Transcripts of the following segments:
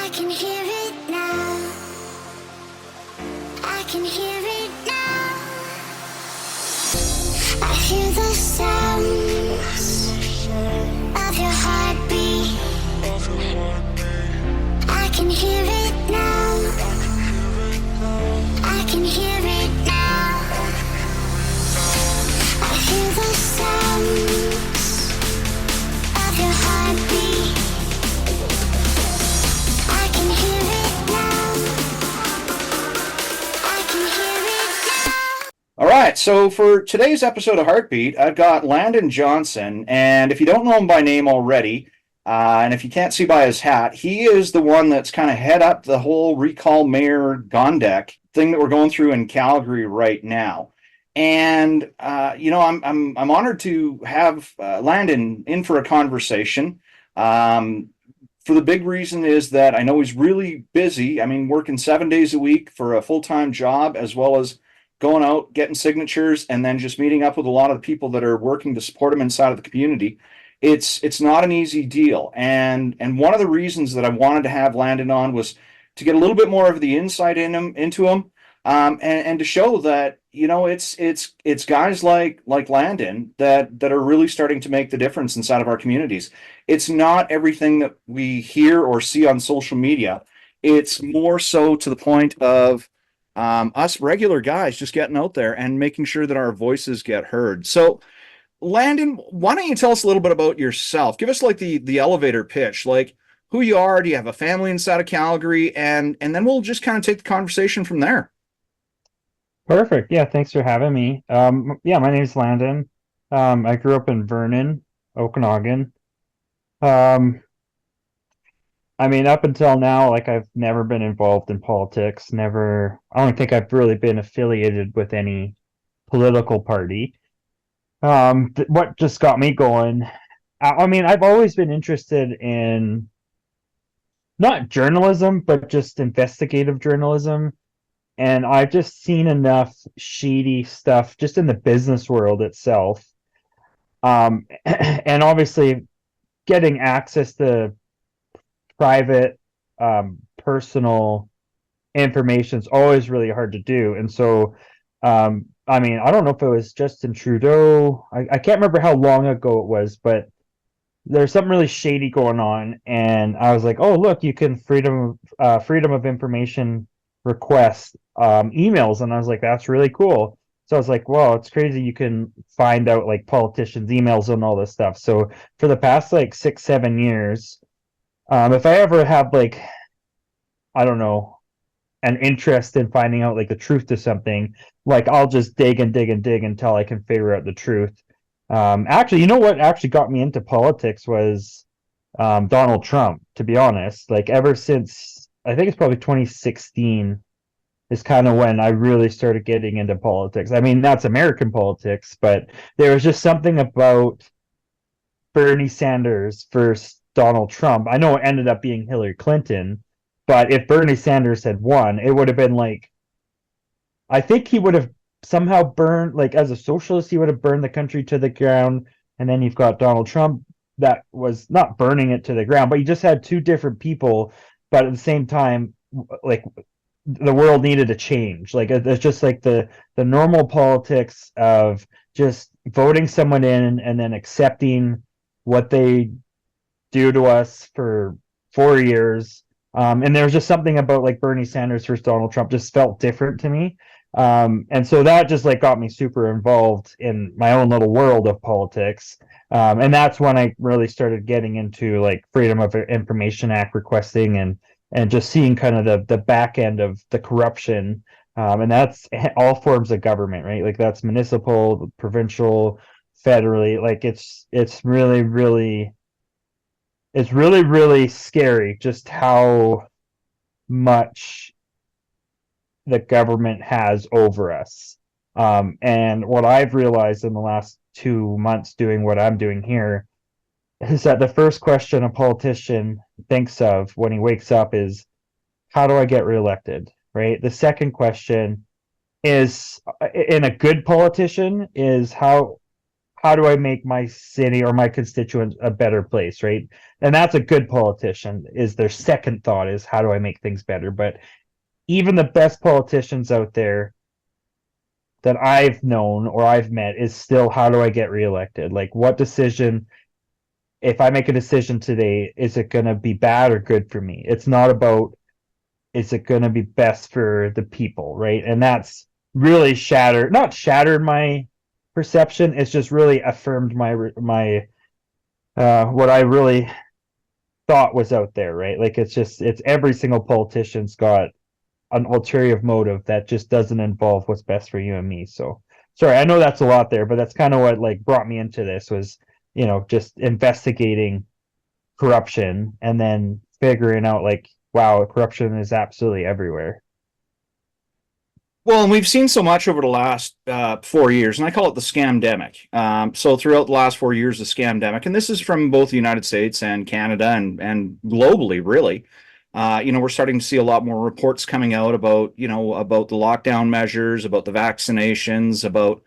I can hear it now. I can hear it now. I hear the sounds of your heartbeat. I can hear it now. I can hear it now. I hear the sounds of your heartbeat. I can hear it now. I can hear it now. All right, so for today's episode of Heartbeat, I've got Landon Johnston, and if you don't know him by name already, and if you can't see by his hat, he is the one that's kind of head up the whole recall Mayor Gondek thing that we're going through in Calgary right now. And I'm honored to have Landon in for a conversation. For the big reason is that I know he's really busy. I mean, working 7 days a week for a full-time job, as well as going out, getting signatures, and then just meeting up with a lot of the people that are working to support him inside of the community. It's not an easy deal. And one of the reasons that I wanted to have Landon on was to get a little bit more of the insight into him, and to show that it's guys like Landon that are really starting to make the difference inside of our communities. It's not everything that we hear or see on social media. It's more so to the point of us regular guys just getting out there and making sure that our voices get heard. So, Landon, why don't you tell us a little bit about yourself? Give us like the elevator pitch, like who you are. Do you have a family inside of Calgary? And then we'll just kind of take the conversation from there. Perfect. Yeah, thanks for having me. Yeah, my name's Landon. I grew up in Vernon, Okanagan. Um, I mean, up until now, like I've never been involved in politics. I don't think I've really been affiliated with any political party. What just got me going? I mean, I've always been interested in not journalism, but just investigative journalism. And I've just seen enough shady stuff just in the business world itself. And obviously getting access to private, personal information is always really hard to do. And so, I mean, I don't know if it was Justin Trudeau. I can't remember how long ago it was, but there's something really shady going on. And I was like, oh, look, you can freedom of information request emails. And I was like, that's really cool. So I was like, well, it's crazy. You can find out like politicians' emails and all this stuff. So for the past like 6, 7 years, if I ever have like, I don't know, an interest in finding out like the truth to something, like I'll just dig and dig and dig until I can figure out the truth. Actually, you know what actually got me into politics was Donald Trump, to be honest. Like ever since I think it's probably 2016 is kind of when I really started getting into politics. I mean, that's American politics, but there was just something about Bernie Sanders versus Donald Trump. I know it ended up being Hillary Clinton, but if Bernie Sanders had won, it would have been like, I think he would have somehow burned, like as a socialist, he would have burned the country to the ground. And then you've got Donald Trump that was not burning it to the ground, but you just had two different people. But at the same time, like the world needed a change. Like it's just like the normal politics of just voting someone in and then accepting what they do to us for 4 years. And there was just something about like Bernie Sanders versus Donald Trump just felt different to me. And so that just like got me super involved in my own little world of politics. And that's when I really started getting into like Freedom of Information Act requesting and just seeing kind of the back end of the corruption. And that's all forms of government, right? Like that's municipal, provincial, federally. Like it's really scary just how much the government has over us. And what I've realized in the last 2 months doing what I'm doing here is that the first question a politician thinks of when he wakes up is, how do I get reelected? Right? The second question is, in a good politician, is how how do I make my city or my constituents a better place, right? And that's a good politician, is their second thought is how do I make things better? But even the best politicians out there that I've known or I've met is still how do I get reelected? Like what decision, if I make a decision today, is it going to be bad or good for me? It's not about is it going to be best for the people, right? And that's really not shattered my perception. It's just really affirmed my what I really thought was out there, right? Like it's every single politician's got an ulterior motive that just doesn't involve what's best for you and me. So sorry, I know that's a lot there, but that's kind of what like brought me into this was, just investigating corruption and then figuring out like, wow, corruption is absolutely everywhere. Well, and we've seen so much over the last 4 years, and I call it the scamdemic. So throughout the last 4 years, the scamdemic, and this is from both the United States and Canada and globally, really. We're starting to see a lot more reports coming out about the lockdown measures, about the vaccinations, about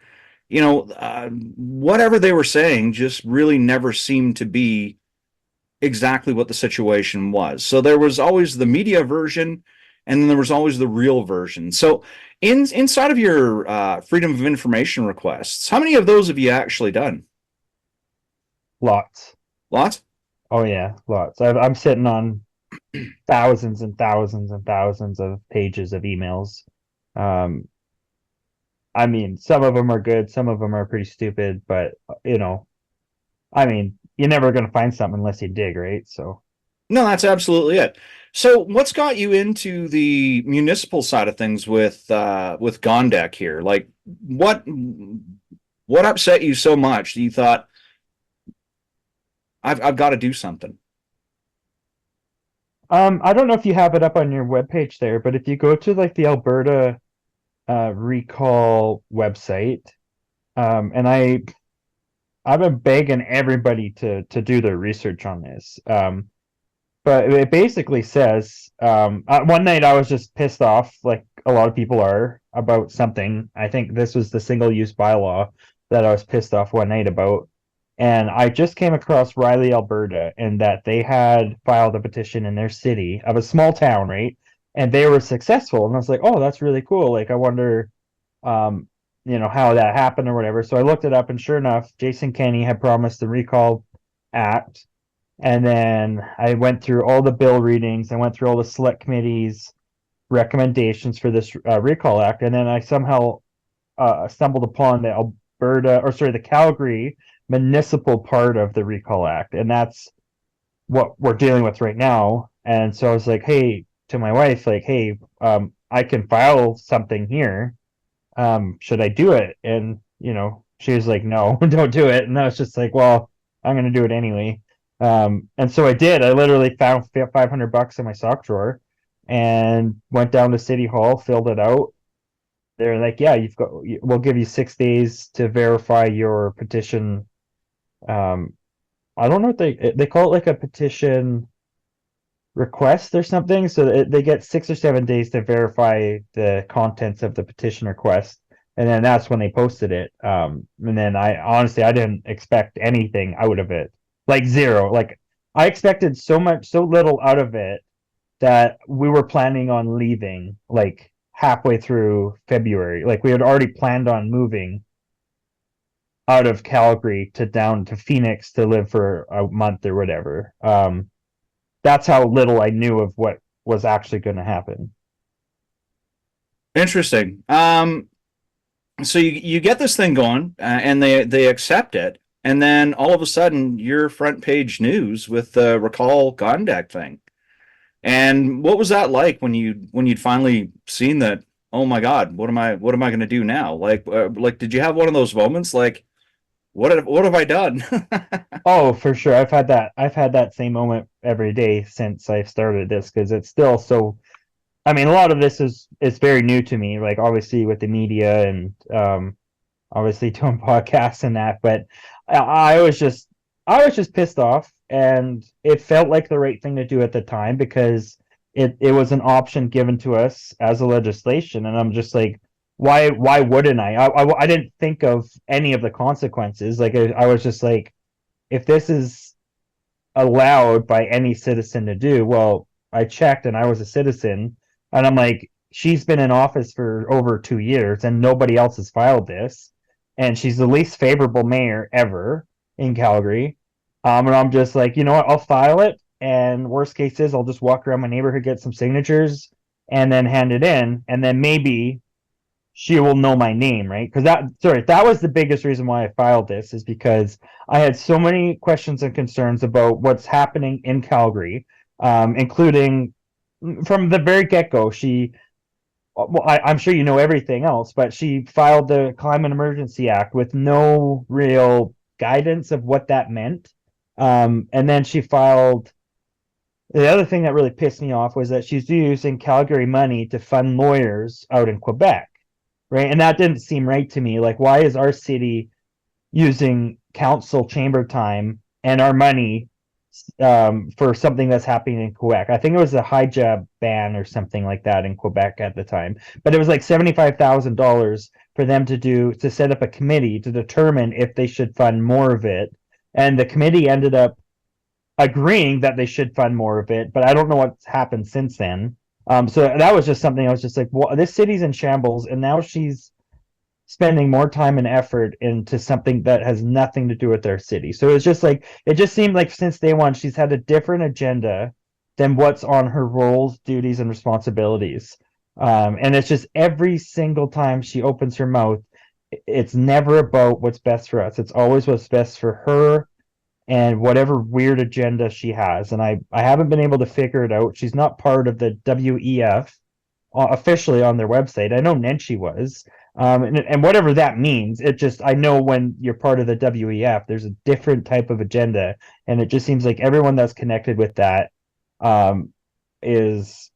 whatever they were saying just really never seemed to be exactly what the situation was. So there was always the media version, and then there was always the real version. So inside of your freedom of information requests, how many of those have you actually done? Lots. Lots? Oh yeah, lots. I'm sitting on thousands and thousands and thousands of pages of emails. Um, I mean, some of them are good, some of them are pretty stupid, but I mean, you're never going to find something unless you dig, right? So, No, that's absolutely it. So what's got you into the municipal side of things with Gondek here? Like what upset you so much that you thought I've got to do something? I don't know if you have it up on your webpage there, but if you go to like the Alberta recall website, and I've been begging everybody to do their research on this. But it basically says one night I was just pissed off, like a lot of people are, about something. I think this was the single use bylaw that I was pissed off one night about. And I just came across Riley, Alberta, and that they had filed a petition in their city of a small town, right? And they were successful. And I was like, oh, that's really cool. Like, I wonder, um, how that happened or whatever. So I looked it up, and sure enough, Jason Kenney had promised the Recall Act. And then I went through all the bill readings. I went through all the select committees' recommendations for this Recall Act. And then I somehow stumbled upon the Calgary municipal part of the Recall Act. And that's what we're dealing with right now. And so I was like, hey, to my wife, like, hey, I can file something here. Should I do it? And, she was like, no, don't do it. And I was just like, well, I'm going to do it anyway. And so I did. I literally found $500 in my sock drawer and went down to City Hall, filled it out. They're like, yeah, we'll give you 6 days to verify your petition. I don't know what they call it, like a petition request or something. So they get 6 or 7 days to verify the contents of the petition request. And then that's when they posted it. And then I didn't expect anything out of it. Like zero. Like I expected so little out of it that we were planning on leaving like halfway through February. Like we had already planned on moving out of Calgary to down to Phoenix to live for a month or whatever. That's how little I knew of what was actually going to happen. Interesting. So you get this thing going, and they accept it, and then all of a sudden you're front page news with the Recall Gondek thing. And what was that like when you'd finally seen that? Oh my God, what am I going to do now? Like, did you have one of those moments like, what have I done? Oh, for sure. I've had that same moment every day since I started this because it's still so. I mean, a lot of this is very new to me. Like obviously with the media and obviously doing podcasts and that, but I was just pissed off, and it felt like the right thing to do at the time because it was an option given to us as a legislation, and I'm just like, why wouldn't I didn't think of any of the consequences. Like I was just like, if this is allowed by any citizen to do, well, I checked and I was a citizen, and I'm like, she's been in office for over 2 years and nobody else has filed this, and she's the least favorable mayor ever in Calgary. And I'm just like, you know what, I'll file it, and worst case is I'll just walk around my neighborhood, get some signatures, and then hand it in, and then maybe she will know my name, right? Because that was the biggest reason why I filed this, is because I had so many questions and concerns about what's happening in Calgary, including from the very get go. I'm sure you know everything else, but she filed the Climate Emergency Act with no real guidance of what that meant. And then she filed. The other thing that really pissed me off was that she's using Calgary money to fund lawyers out in Quebec, right? And that didn't seem right to me. Like, why is our city using council chamber time and our money for something that's happening in Quebec? I think it was a hijab ban or something like that in Quebec at the time, but it was like $75,000 for them to set up a committee to determine if they should fund more of it, and the committee ended up agreeing that they should fund more of it, but I don't know what's happened since then. So that was just something I was just like, well, this city's in shambles, and now she's spending more time and effort into something that has nothing to do with their city. So it's just like, it just seemed like since day one she's had a different agenda than what's on her roles, duties, and responsibilities. And it's just every single time she opens her mouth, it's never about what's best for us. It's always what's best for her and whatever weird agenda she has. And I haven't been able to figure it out. She's not part of the WEF officially on their website. I know Nenshi was. And whatever that means, it just, I know when you're part of the WEF, there's a different type of agenda. And it just seems like everyone that's connected with that um, is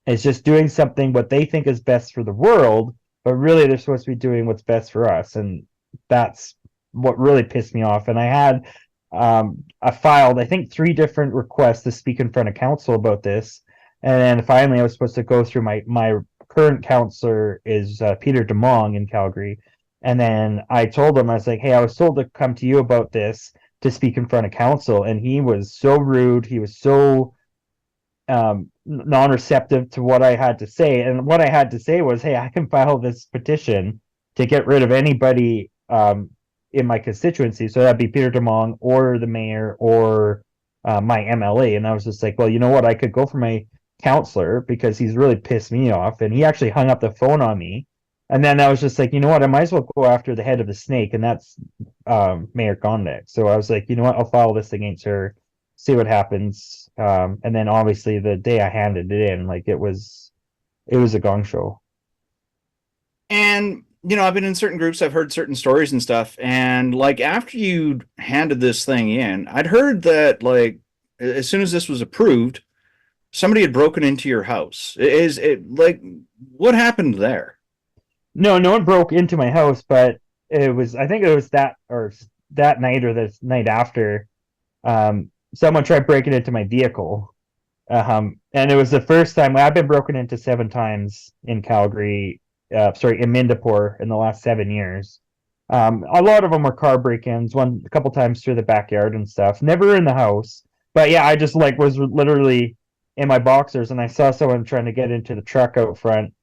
just doing something what they think is best for the world, but really they're supposed to be doing what's best for us. And that's what really pissed me off. And I filed, I think, 3 different requests to speak in front of council about this. And then finally I was supposed to go through my current counselor is Peter DeMong in Calgary. And then I told him, I was like, hey, I was told to come to you about this to speak in front of council. And he was so rude. He was so non-receptive to what I had to say. And what I had to say was, hey, I can file this petition to get rid of anybody in my constituency. So that'd be Peter DeMong or the mayor or my MLA. And I was just like, well, you know what? I could go for my counselor because he's really pissed me off. And he actually hung up the phone on me. And then I was just like, you know what? I might as well go after the head of the snake, and that's Mayor Gondek. So I was like, you know what? I'll file this against her, see what happens. And then obviously the day I handed it in, like it was a gong show. And I've been in certain groups, I've heard certain stories and stuff, and like after you handed this thing in, I'd heard that like as soon as this was approved, somebody had broken into your house. Is it like what happened there? No one broke into my house, but I think it was that night or the night after, someone tried breaking into my vehicle. And it was the first time. I've been broken into 7 times in Calgary, in Mindapore in the last 7 years. A lot of them were car break-ins, a couple times through the backyard and stuff, never in the house. But yeah, I just like was literally in my boxers and I saw someone trying to get into the truck out front.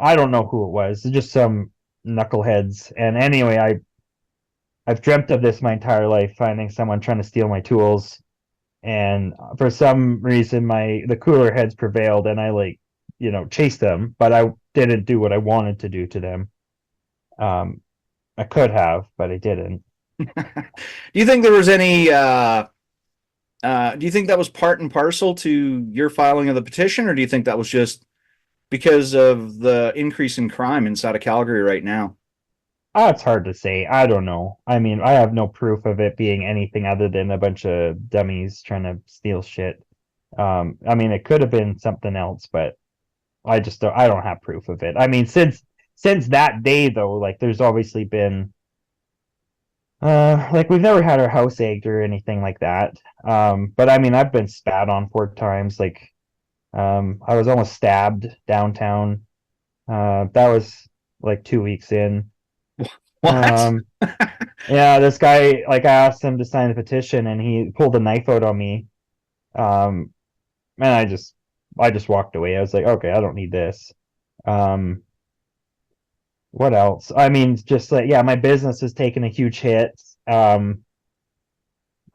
I don't know who it was, just some knuckleheads. And anyway, I've dreamt of this my entire life, finding someone trying to steal my tools. And for some reason, the cooler heads prevailed, and I chased them, but I didn't do what I wanted to do to them. I could have, but I didn't. Do you think there was any? Do you think that was part and parcel to your filing of the petition, or do you think that was just because of the increase in crime inside of Calgary right now? Oh, it's hard to say. I don't know. I mean, I have no proof of it being anything other than a bunch of dummies trying to steal shit. I mean, it could have been something else, but I don't have proof of it. I mean, since that day though, like there's obviously been like we've never had our house egged or anything like that. But I mean, I've been spat on 4 times. Like, I was almost stabbed downtown. That was like 2 weeks in. What? Um, yeah, this guy, like I asked him to sign the petition and he pulled a knife out on me. Um, and I just walked away. I was like, okay, I don't need this. Um, what else? I mean, just like, yeah, my business has taken a huge hit. I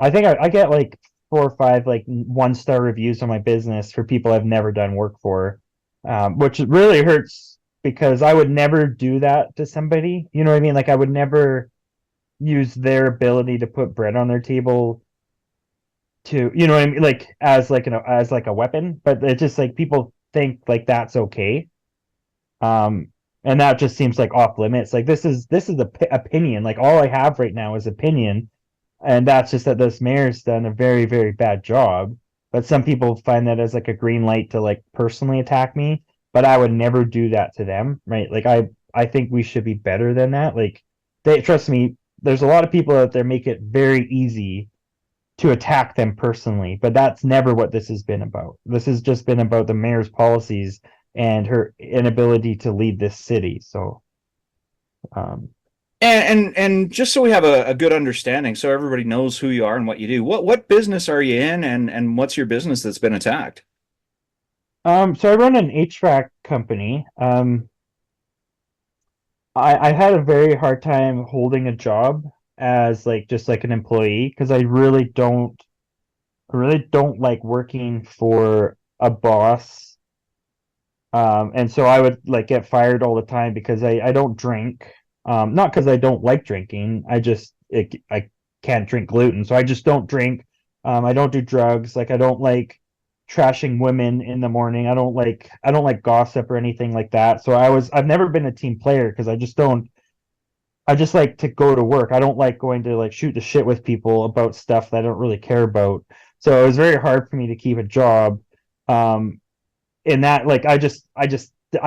think I get like 4 or 5 like 1-star reviews on my business for people I've never done work for, which really hurts because I would never do that to somebody. You know what I mean? Like I would never use their ability to put bread on their table to, you know what I mean? Like as like as like a weapon, but it's just like people think like that's okay. Um, and that just seems like off limits. Like this is a opinion. Like all I have right now is opinion, and that's just that this mayor's done a very, very bad job. But some people find that as like a green light to like personally attack me. But I would never do that to them, right? Like I think we should be better than that. Like they trust me, there's a lot of people out there make it very easy to attack them personally, but that's never what this has been about. This has just been about the mayor's policies and her inability to lead this city. So um, And just so we have a good understanding, so everybody knows who you are and what you do. What business are you in, and what's your business that's been attacked? so I run an HVAC company. I had a very hard time holding a job as like just like an employee because I really don't like working for a boss. And so I would like get fired all the time because I don't drink. Not because I don't like drinking. I can't drink gluten, so I just don't drink. I don't do drugs. Like I don't like trashing women in the morning. I don't like gossip or anything like that. So I've never been a team player because I just like to go to work. I don't like going to like shoot the shit with people about stuff that I don't really care about. So it was very hard for me to keep a job. Um, in that like I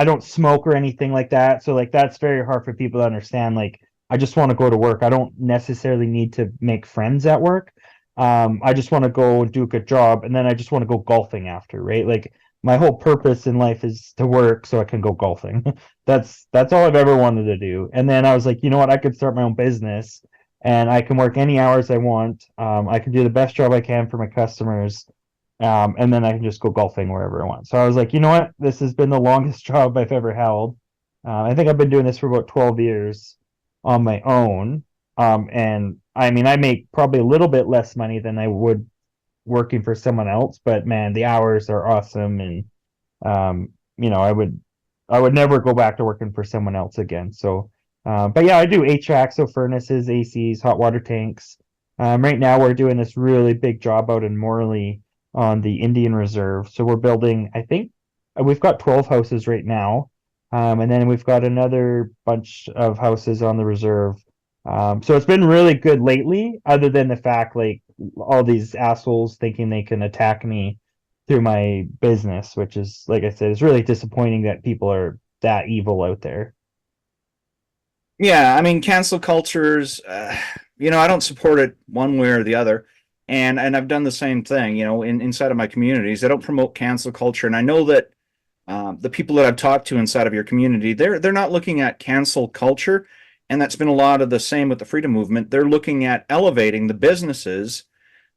don't smoke or anything like that, so like that's very hard for people to understand. Like I just want to go to work. I don't necessarily need to make friends at work. I just want to go and do a good job, and then I just want to go golfing after, right? Like my whole purpose in life is to work so I can go golfing. That's all I've ever wanted to do. And then I was like, you know what, I could start my own business and I can work any hours I want. I can do the best job I can for my customers, and then I can just go golfing wherever I want. So I was like, you know what? This has been the longest job I've ever held. I think I've been doing this for about 12 years on my own. And I mean, I make probably a little bit less money than I would working for someone else, but man, the hours are awesome. And, I would never go back to working for someone else again. So, but yeah, I do HVAC, so furnaces, ACs, hot water tanks. Right now we're doing this really big job out in Morley on the Indian Reserve. So we're building, I think we've got 12 houses right now. And then we've got another bunch of houses on the reserve. So it's been really good lately, other than the fact like all these assholes thinking they can attack me through my business, which is, like I said, it's really disappointing that people are that evil out there. Yeah, I mean, cancel cultures. I don't support it one way or the other, and I've done the same thing. Inside of my communities, I don't promote cancel culture, and I know that the people that I've talked to inside of your community, they're not looking at cancel culture, and that's been a lot of the same with the freedom movement. They're looking at elevating the businesses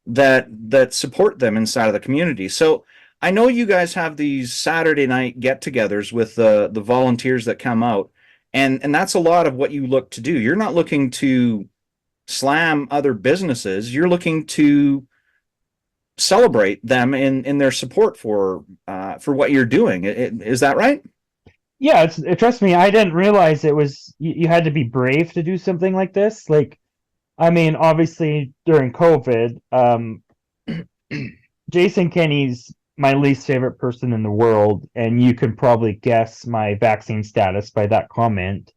that support them inside of the community. So I know you guys have these Saturday night get-togethers with the volunteers that come out, and that's a lot of what you look to do. You're not looking to slam other businesses. You're looking to celebrate them in their support for what you're doing. Is that right? Yeah, trust me, I didn't realize it was you had to be brave to do something like this. Like, I mean, obviously during COVID, Jason Kenney's my least favorite person in the world, and you can probably guess my vaccine status by that comment.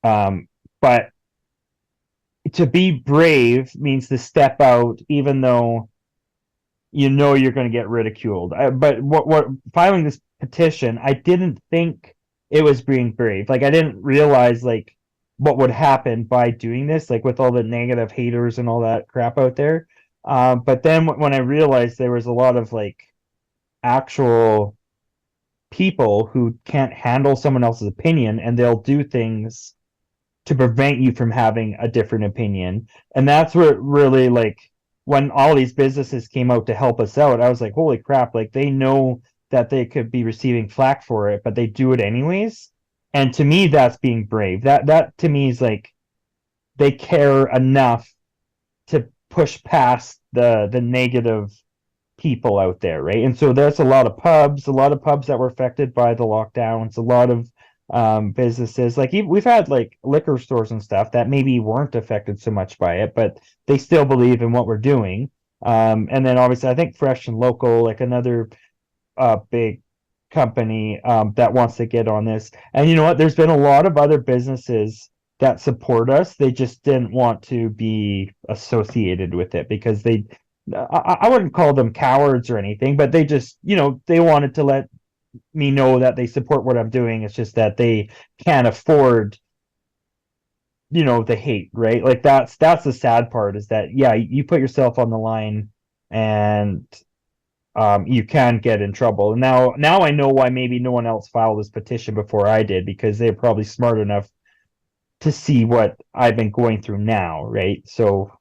But to be brave means to step out, even though you know you're going to get ridiculed. But what filing this petition, I didn't think it was being brave. Like I didn't realize like what would happen by doing this, like with all the negative haters and all that crap out there. But then when I realized there was a lot of like actual people who can't handle someone else's opinion, and they'll do things to prevent you from having a different opinion. And that's where it really, like, when all these businesses came out to help us out, I was like, holy crap, like they know that they could be receiving flack for it, but they do it anyways. And to me, that's being brave. That to me is like they care enough to push past the negative people out there, right? And so there's a lot of pubs that were affected by the lockdowns, a lot of businesses like we've had like liquor stores and stuff that maybe weren't affected so much by it, but they still believe in what we're doing. And then obviously I think Fresh and Local, like another big company that wants to get on this. And you know what? There's been a lot of other businesses that support us. They just didn't want to be associated with it because I wouldn't call them cowards or anything, but they just, they wanted to let me know that they support what I'm doing. It's just that they can't afford, the hate, right? Like that's the sad part is that, yeah, you put yourself on the line and you can get in trouble. And now I know why maybe no one else filed this petition before I did, because they're probably smart enough to see what I've been going through now, right? So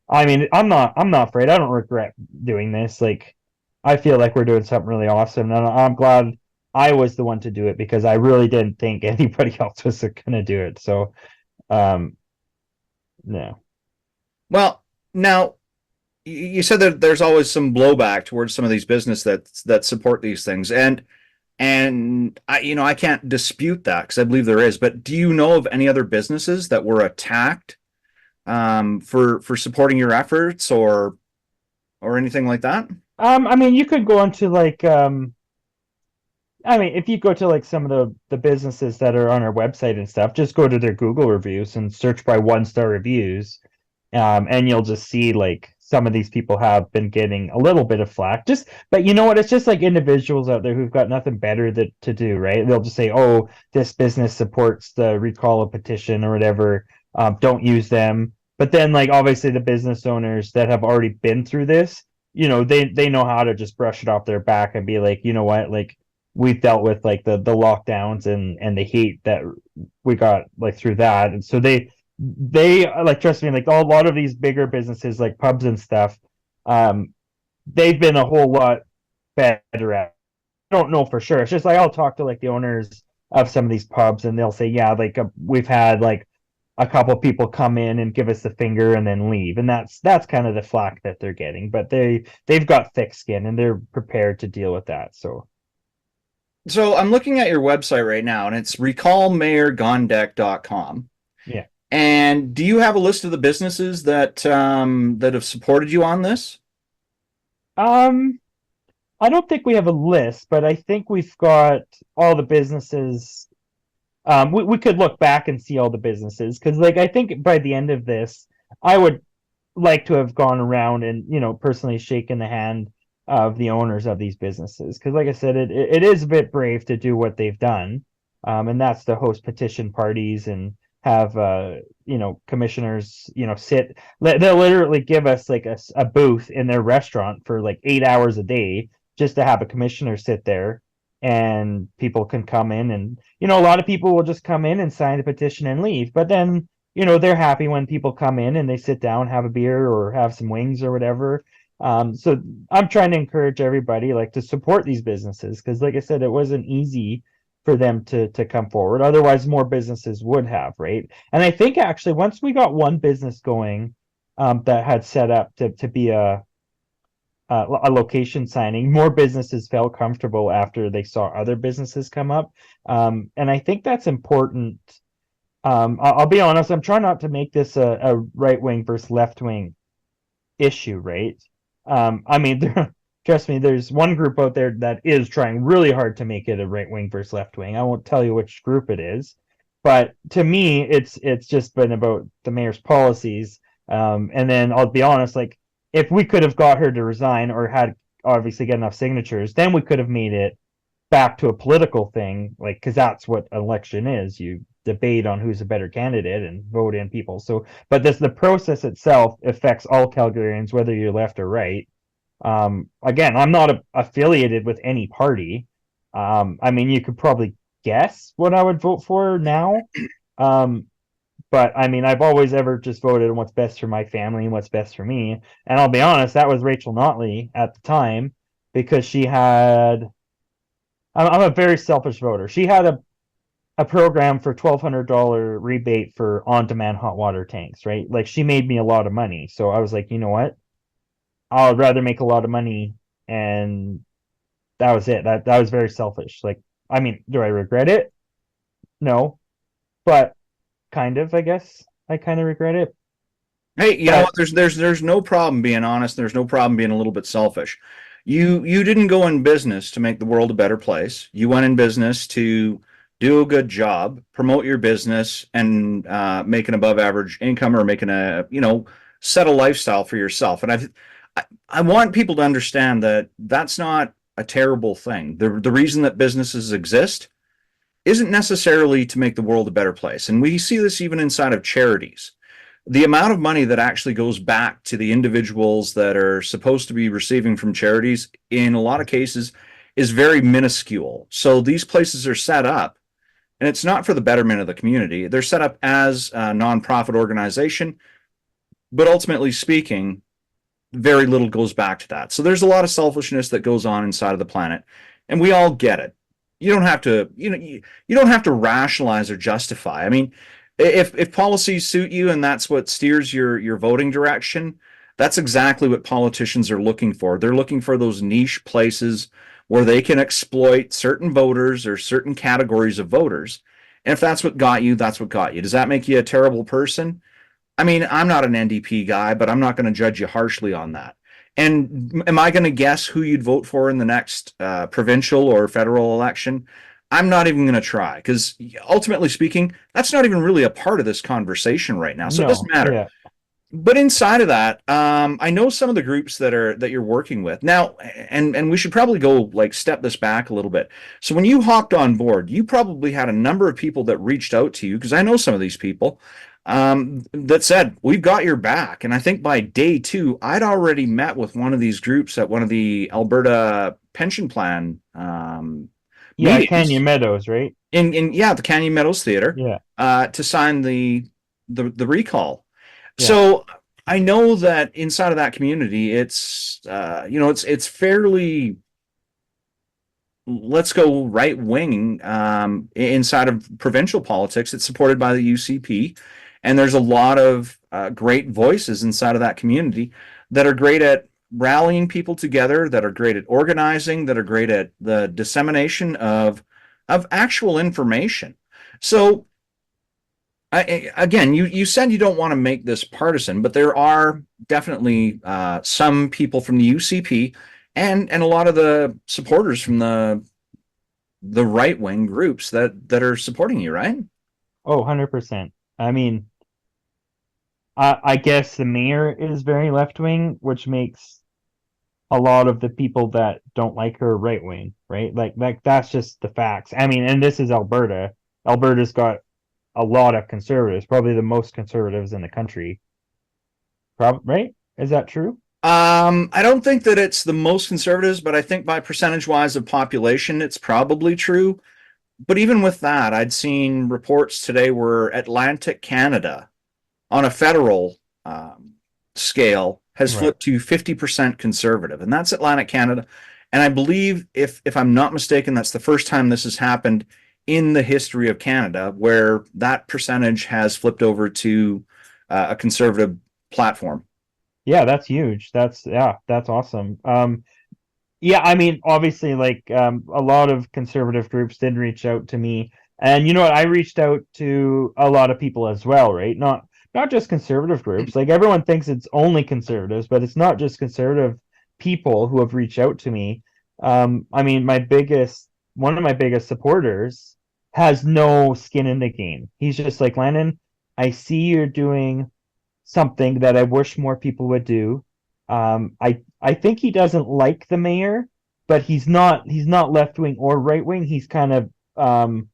I mean, I'm not afraid. I don't regret doing this. Like I feel like we're doing something really awesome, and I'm glad I was the one to do it because I really didn't think anybody else was going to do it. So, um, no. Well, now you said that there's always some blowback towards some of these business that support these things, and I can't dispute that because I believe there is. But do you know of any other businesses that were attacked for supporting your efforts or anything like that? I mean, you could go into like, I mean, if you go to like some of the businesses that are on our website and stuff, just go to their Google reviews and search by 1-star reviews, and you'll just see like some of these people have been getting a little bit of flack. But you know what? It's just like individuals out there who've got nothing better to do, right? They'll just say, "Oh, this business supports the recall of petition or whatever. Don't use them." But then, like obviously, the business owners that have already been through this, they know how to just brush it off their back and be like, you know what, like we've dealt with like the lockdowns and the hate that we got like through that, and so they like, trust me, like a lot of these bigger businesses like pubs and stuff, they've been a whole lot better at it. I don't know for sure. It's just like I'll talk to like the owners of some of these pubs and they'll say, yeah, like we've had like a couple people come in and give us the finger and then leave, and that's kind of the flack that they're getting, but they've got thick skin and they're prepared to deal with that. So I'm looking at your website right now, and it's recallmayorgondeck.com. Yeah. And do you have a list of the businesses that have supported you on this? um I don't think we have a list, but I think we've got all the businesses. We could look back and see all the businesses, because like I think by the end of this I would like to have gone around and personally shaken the hand of the owners of these businesses, because like I said, it is a bit brave to do what they've done, and that's to host petition parties and have commissioners sit. They'll literally give us like a booth in their restaurant for like 8 hours a day just to have a commissioner sit there, and people can come in, and a lot of people will just come in and sign the petition and leave, but then they're happy when people come in and they sit down, have a beer or have some wings or whatever. So I'm trying to encourage everybody like to support these businesses, because like I said, it wasn't easy for them to come forward. Otherwise, more businesses would have, right? And I think actually once we got one business going, that had set up to be a location signing, more businesses felt comfortable after they saw other businesses come up. And I think that's important. I'll be honest, I'm trying not to make this a right wing versus left wing issue, right? I mean, trust me, there's one group out there that is trying really hard to make it a right wing versus left wing. I won't tell you which group it is, but to me, it's just been about the mayor's policies. And then I'll be honest, like if we could have got her to resign or had obviously get enough signatures, then we could have made it back to a political thing, like because that's what an election is. You debate on who's a better candidate and vote in people. So, but the process itself affects all Calgarians, whether you're left or right. Again, I'm not affiliated with any party. I mean, you could probably guess what I would vote for now. Um, but I mean, I've always ever just voted on what's best for my family and what's best for me. And I'll be honest, that was Rachel Notley at the time because she had. I'm a very selfish voter. She had a program for $1,200 rebate for on-demand hot water tanks, right? Like she made me a lot of money. So I was like, you know what? I'd rather make a lot of money, and that was it. That was very selfish. Like, I mean, do I regret it? No, but kind of, I guess. I kind of regret it. Hey, you know But what? There's no problem being honest. There's no problem being a little bit selfish. You didn't go in business to make the world a better place. You went in business to do a good job, promote your business, and make an above average income, or making a, set a lifestyle for yourself. And I want people to understand that that's not a terrible thing. The reason that businesses exist isn't necessarily to make the world a better place. And we see this even inside of charities. The amount of money that actually goes back to the individuals that are supposed to be receiving from charities in a lot of cases is very minuscule. So these places are set up, and it's not for the betterment of the community. They're set up as a nonprofit organization, but ultimately speaking, very little goes back to that. So there's a lot of selfishness that goes on inside of the planet, and we all get it. You don't have to, you don't have to rationalize or justify. I mean, if policies suit you and that's what steers your voting direction, that's exactly what politicians are looking for. They're looking for those niche places where they can exploit certain voters or certain categories of voters. And if that's what got you, that's what got you. Does that make you a terrible person? I mean, I'm not an NDP guy, but I'm not going to judge you harshly on that. And am I going to guess who you'd vote for in the next provincial or federal election? I'm not even going to try, because ultimately speaking, that's not even really a part of this conversation right now. So it doesn't no, matter. yeah. But inside of that, I know some of the groups that you're working with now, and we should probably go like step this back a little bit. So when you hopped on board, you probably had a number of people that reached out to you, because I know some of these people that said, "We've got your back." And I think by day two, I'd already met with one of these groups at one of the Alberta pension plan Yeah, Canyon meetings Meadows, right? in yeah, the Canyon Meadows Theater, Yeah, to sign the recall. yeah. So I know that inside of that community, it's it's fairly, let's go right wing, inside of provincial politics. It's supported by the UCP, and there's a lot of great voices inside of that community that are great at rallying people together, that are great at organizing, that are great at the dissemination of actual information. So again, you said you don't want to make this partisan, but there are definitely some people from the UCP and a lot of the supporters from the right wing groups that are supporting you, right? Oh, 100%. I mean, I guess the mayor is very left wing, which makes a lot of the people that don't like her right wing, right? Like that's just the facts. I mean, and this is Alberta. Alberta's got a lot of conservatives, probably the most conservatives in the country. Right? Is that true? I don't think that it's the most conservatives, but I think by percentage wise of population, it's probably true. But even with that, I'd seen reports today where Atlantic Canada, on a federal scale, has Right. flipped to 50% conservative, and that's Atlantic Canada. And I believe, if I'm not mistaken, that's the first time this has happened in the history of Canada where that percentage has flipped over to a conservative platform. Yeah, that's huge. That's awesome. Yeah, I mean, obviously, like a lot of conservative groups did reach out to me, and you know what? I reached out to a lot of people as well, right? Not just conservative groups. Like everyone thinks it's only conservatives, but it's not just conservative people who have reached out to me. I mean, one of my biggest supporters has no skin in the game. He's just like, Landon, I see you're doing something that I wish more people would do. I think he doesn't like the mayor, but he's not left wing or right wing. He's kind of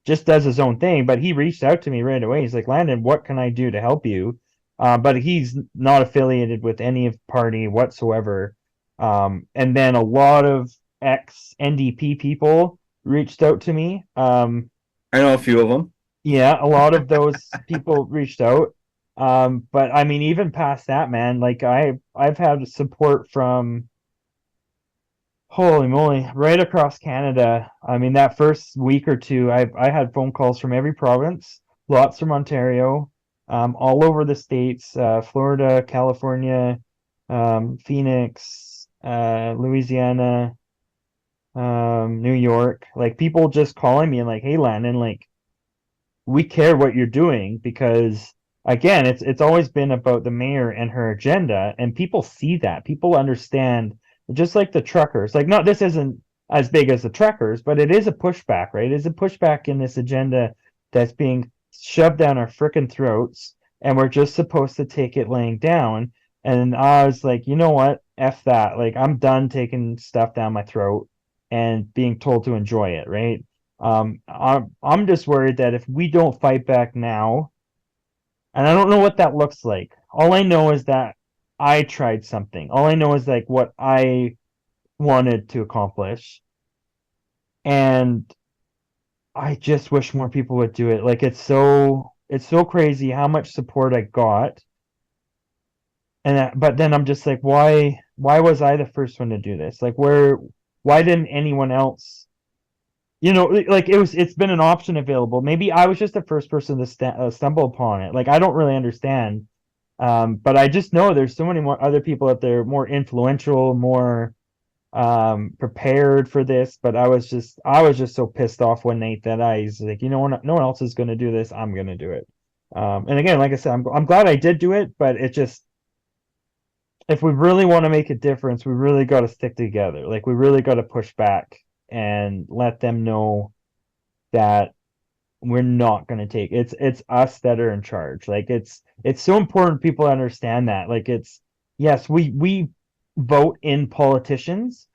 just does his own thing. But he reached out to me right away. He's like, Landon, what can I do to help you? But he's not affiliated with any party whatsoever. And then a lot of ex NDP people reached out to me. I know a few of them. Yeah, a lot of those people reached out. But I mean, even past that, man, like I've had support from, holy moly, right across Canada. I mean, that first week or two, I had phone calls from every province, lots from Ontario, all over the states, Florida, California, Phoenix, Louisiana, New York, like people just calling me and like, hey, Landon, like we care what you're doing because again, it's always been about the mayor and her agenda, and people see that. People understand, just like the truckers. Like, not this isn't as big as the truckers, but it is a pushback, right? It's a pushback in this agenda that's being shoved down our frickin' throats, and we're just supposed to take it laying down. And I was like, you know what? F that. Like, I'm done taking stuff down my throat and being told to enjoy it, right? I'm just worried that if we don't fight back now, and I don't know what that looks like. All I know is that I tried something. All I know is like what I wanted to accomplish, and I just wish more people would do it. Like it's so crazy how much support I got, and but then I'm just like, why was I the first one to do this? Like why didn't anyone else? Like it's been an option available. Maybe I was just the first person to stumble upon it. Like I don't really understand, but I just know there's so many more other people out there more influential, more prepared for this. But I was just so pissed off one night that I was like, no one else is going to do this. I'm going to do it. And again, like I said, I'm glad I did do it, but it just, if we really want to make a difference, we really got to stick together. Like we really got to push back and let them know that we're not going to take it's us that are in charge. Like it's so important people understand that. Like it's, yes, we vote in politicians,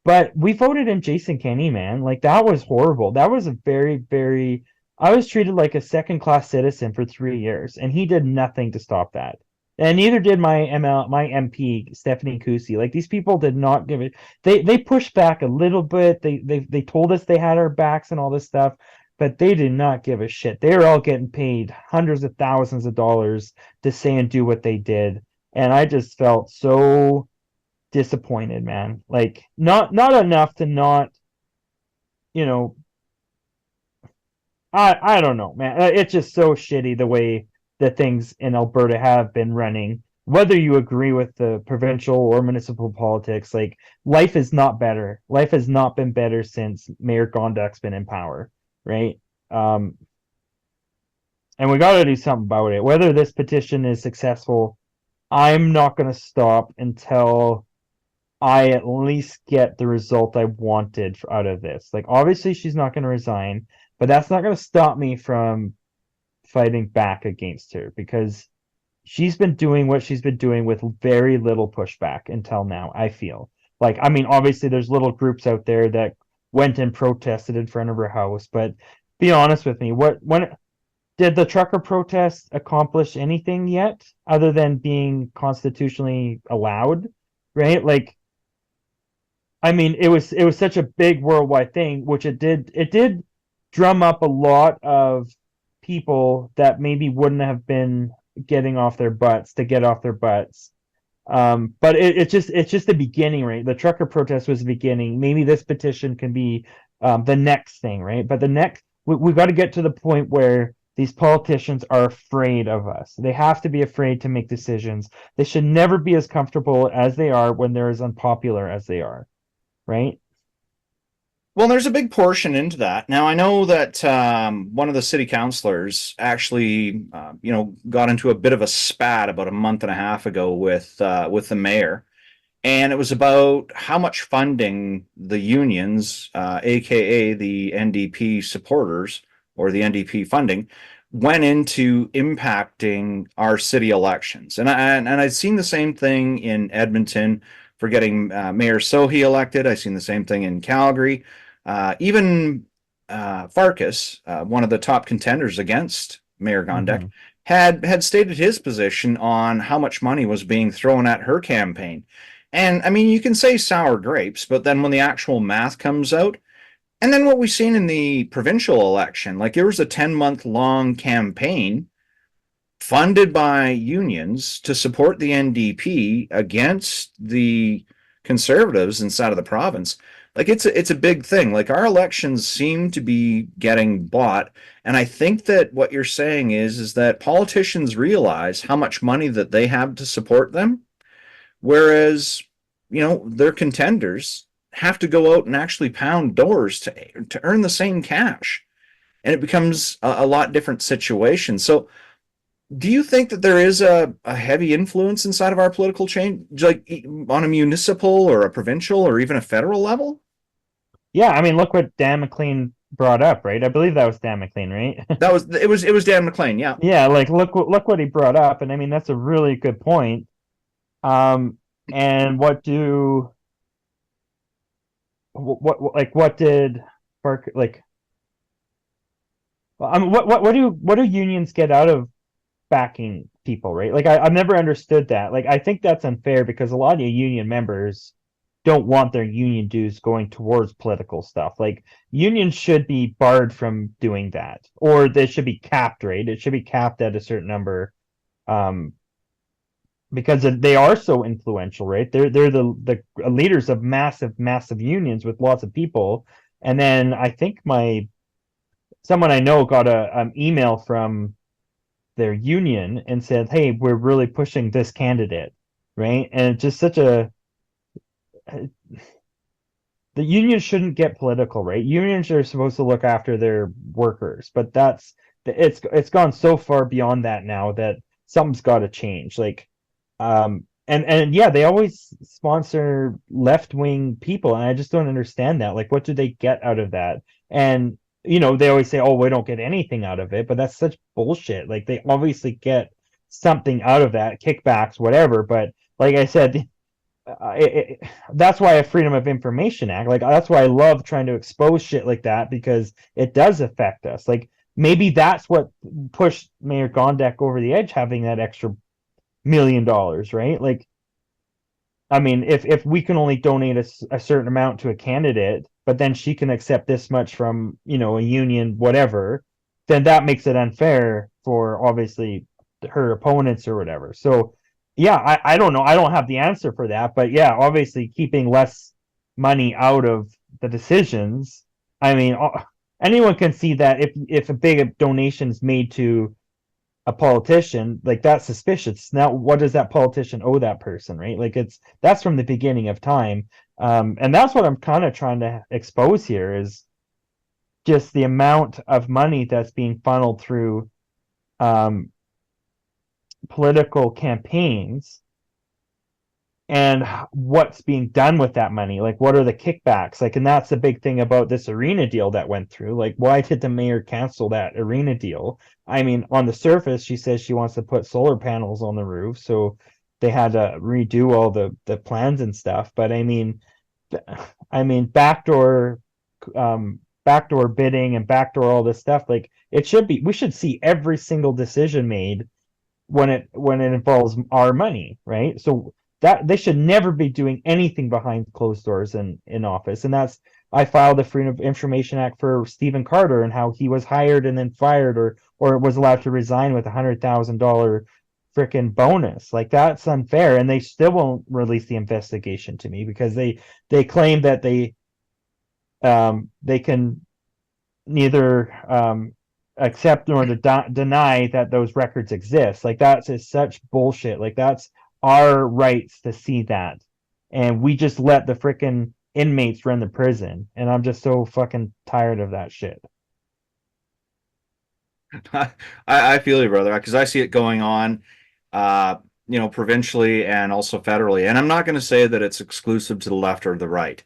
but we voted in Jason Kenney, man. Like that was horrible. That was a very, very, I was treated like a second class citizen for 3 years, and he did nothing to stop that. And neither did my MP Stephanie Kusi. Like these people did not give it. They pushed back a little bit. They told us they had our backs and all this stuff, but they did not give a shit. They were all getting paid hundreds of thousands of dollars to say and do what they did, and I just felt so disappointed, man. Like not enough to not, you know, I don't know, man. It's just so shitty the way that things in Alberta have been running. Whether you agree with the provincial or municipal politics, like life is not better. Life has not been better since Mayor Gondak's been in power, right? Um, and we got to do something about it. Whether this petition is successful, I'm not going to stop until I at least get the result I wanted out of this. Like, obviously, she's not going to resign, but that's not going to stop me from fighting back against her because she's been doing what she's been doing with very little pushback until now, I feel. Like, I mean, obviously, there's little groups out there that went and protested in front of her house, but be honest with me, when did the trucker protest accomplish anything yet other than being constitutionally allowed? Right? Like, I mean, it was such a big worldwide thing, which it did drum up a lot of people that maybe wouldn't have been getting off their butts to get off their butts. But it's just the beginning, right? The trucker protest was the beginning. Maybe this petition can be the next thing, right? But the next, we got to get to the point where these politicians are afraid of us. They have to be afraid to make decisions. They should never be as comfortable as they are when they're as unpopular as they are, right? Well, there's a big portion into that. Now, I know that one of the city councilors actually, got into a bit of a spat about a month and a half ago with the mayor, and it was about how much funding the unions, aka the NDP supporters or the NDP funding, went into impacting our city elections. And I've seen the same thing in Edmonton for getting Mayor Sohi elected. I've seen the same thing in Calgary. Even Farkas, one of the top contenders against Mayor Gondek, Mm-hmm. had stated his position on how much money was being thrown at her campaign. And I mean, you can say sour grapes, but then when the actual math comes out, and then what we've seen in the provincial election, like there was a 10-month long campaign funded by unions to support the NDP against the conservatives inside of the province. Like it's a big thing. Like our elections seem to be getting bought, and I think that what you're saying is that politicians realize how much money that they have to support them, whereas their contenders have to go out and actually pound doors to earn the same cash, and it becomes a lot different situation. So do you think that there is a heavy influence inside of our political change, like on a municipal or a provincial or even a federal level? Yeah, I mean, look what Dan McLean brought up, right? I believe that was Dan McLean, right? It was Dan McLean, yeah. Yeah, like look what he brought up, and I mean that's a really good point. Um, and what did Park like? I mean, what do unions get out of backing people, right? Like I've never understood that. Like I think that's unfair because a lot of union members don't want their union dues going towards political stuff. Like unions should be barred from doing that, or they should be capped, right? It should be capped at a certain number, um, because they are so influential, right? They're the leaders of massive unions with lots of people. And then I think my someone I know got a email from their union and said, "Hey, we're really pushing this candidate," right? And it's just such a the union shouldn't get political, right? Unions are supposed to look after their workers, but it's gone so far beyond that now that something's got to change. Like, and yeah, they always sponsor left wing people, and I just don't understand that. Like, what do they get out of that? And they always say, "Oh, we don't get anything out of it," but that's such bullshit. Like, they obviously get something out of that, kickbacks, whatever. But like I said, that's why a Freedom of Information Act, like that's why I love trying to expose shit like that because it does affect us. Like maybe that's what pushed Mayor Gondek over the edge, having that extra $1 million, right? Like, I mean, if we can only donate a certain amount to a candidate, but then she can accept this much from a union, whatever, then that makes it unfair for obviously her opponents or whatever. So yeah, I don't know. I don't have the answer for that, but yeah, obviously keeping less money out of the decisions. I mean, anyone can see that if a big donation is made to a politician, like that's suspicious. Now, what does that politician owe that person, right? Like that's from the beginning of time. And that's what I'm kind of trying to expose here is just the amount of money that's being funneled through um, political campaigns and what's being done with that money. Like, what are the kickbacks? Like, and that's the big thing about this arena deal that went through. Like, why did the mayor cancel that arena deal? I mean, on the surface, she says she wants to put solar panels on the roof, so they had to redo all the plans and stuff. But I mean, backdoor bidding and backdoor all this stuff. Like, we should see every single decision made when it involves our money, right? So that they should never be doing anything behind closed doors in office. And that's I filed the Freedom of Information Act for Stephen Carter and how he was hired and then fired or was allowed to resign with $100,000 freaking bonus. Like that's unfair, and they still won't release the investigation to me because they claim that they can neither accept nor deny that those records exist. Like that's just such bullshit. Like that's our rights to see that, and we just let the freaking inmates run the prison. And I'm just so fucking tired of that shit. I feel you, brother, because I see it going on, provincially and also federally. And I'm not going to say that it's exclusive to the left or the right.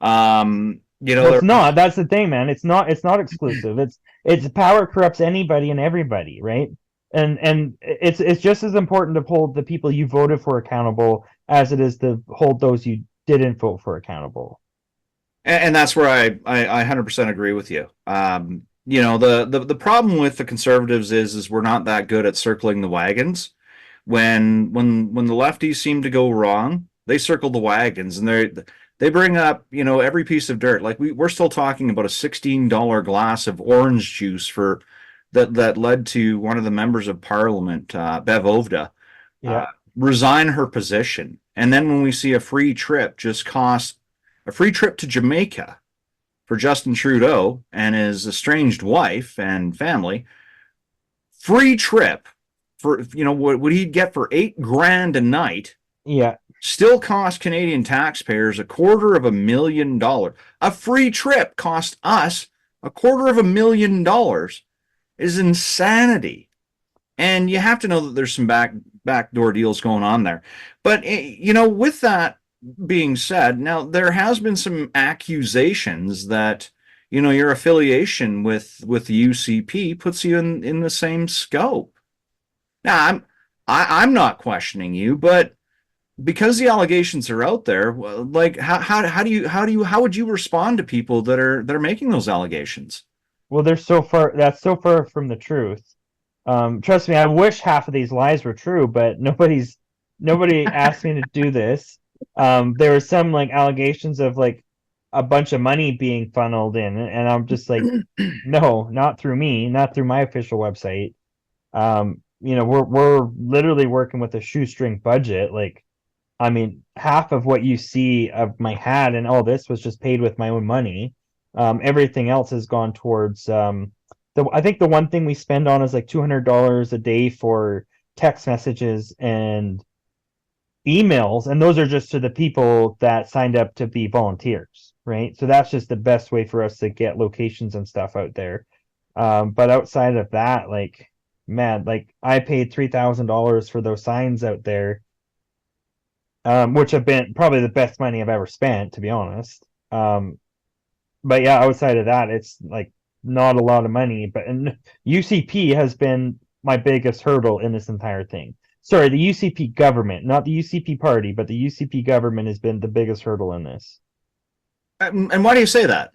Well, it's not. That's the thing, man. It's not exclusive. It's power corrupts anybody and everybody, right? And it's just as important to hold the people you voted for accountable as it is to hold those you didn't vote for accountable. And that's where I 100% agree with you. The problem with the conservatives is we're not that good at circling the wagons. When the lefties seem to go wrong, they circle the wagons, and they bring up, every piece of dirt. Like we're still talking about a $16 glass of orange juice for that led to one of the members of parliament, Bev Ovda, uh, Yeah. resign her position. And then when we see a free trip to Jamaica for Justin Trudeau and his estranged wife and family, free trip for, what would he get for $8,000 a night, Yeah. still cost Canadian taxpayers $250,000. A free trip cost us $250,000 is insanity. And you have to know that there's some backdoor deals going on there. But with that being said, now there has been some accusations that your affiliation with the UCP puts you in the same scope. Now I'm not questioning you, but because the allegations are out there, like how would you respond to people that are making those allegations? Well, that's so far from the truth. Trust me, I wish half of these lies were true, but nobody asked me to do this. There were some like allegations of like a bunch of money being funneled in, and I'm just like, no, not through me, not through my official website. We're literally working with a shoestring budget. Like, I mean, half of what you see of my hat and all this was just paid with my own money. Everything else has gone towards I think the one thing we spend on is like $200 a day for text messages and emails, and those are just to the people that signed up to be volunteers, right? So that's just the best way for us to get locations and stuff out there. But outside of that, like, man, like I paid $3,000 for those signs out there, which have been probably the best money I've ever spent, to be honest. But yeah, outside of that, it's like not a lot of money. But and UCP has been my biggest hurdle in this entire thing. Sorry, the UCP government, not the UCP party, but the UCP government has been the biggest hurdle in this. And why do you say that?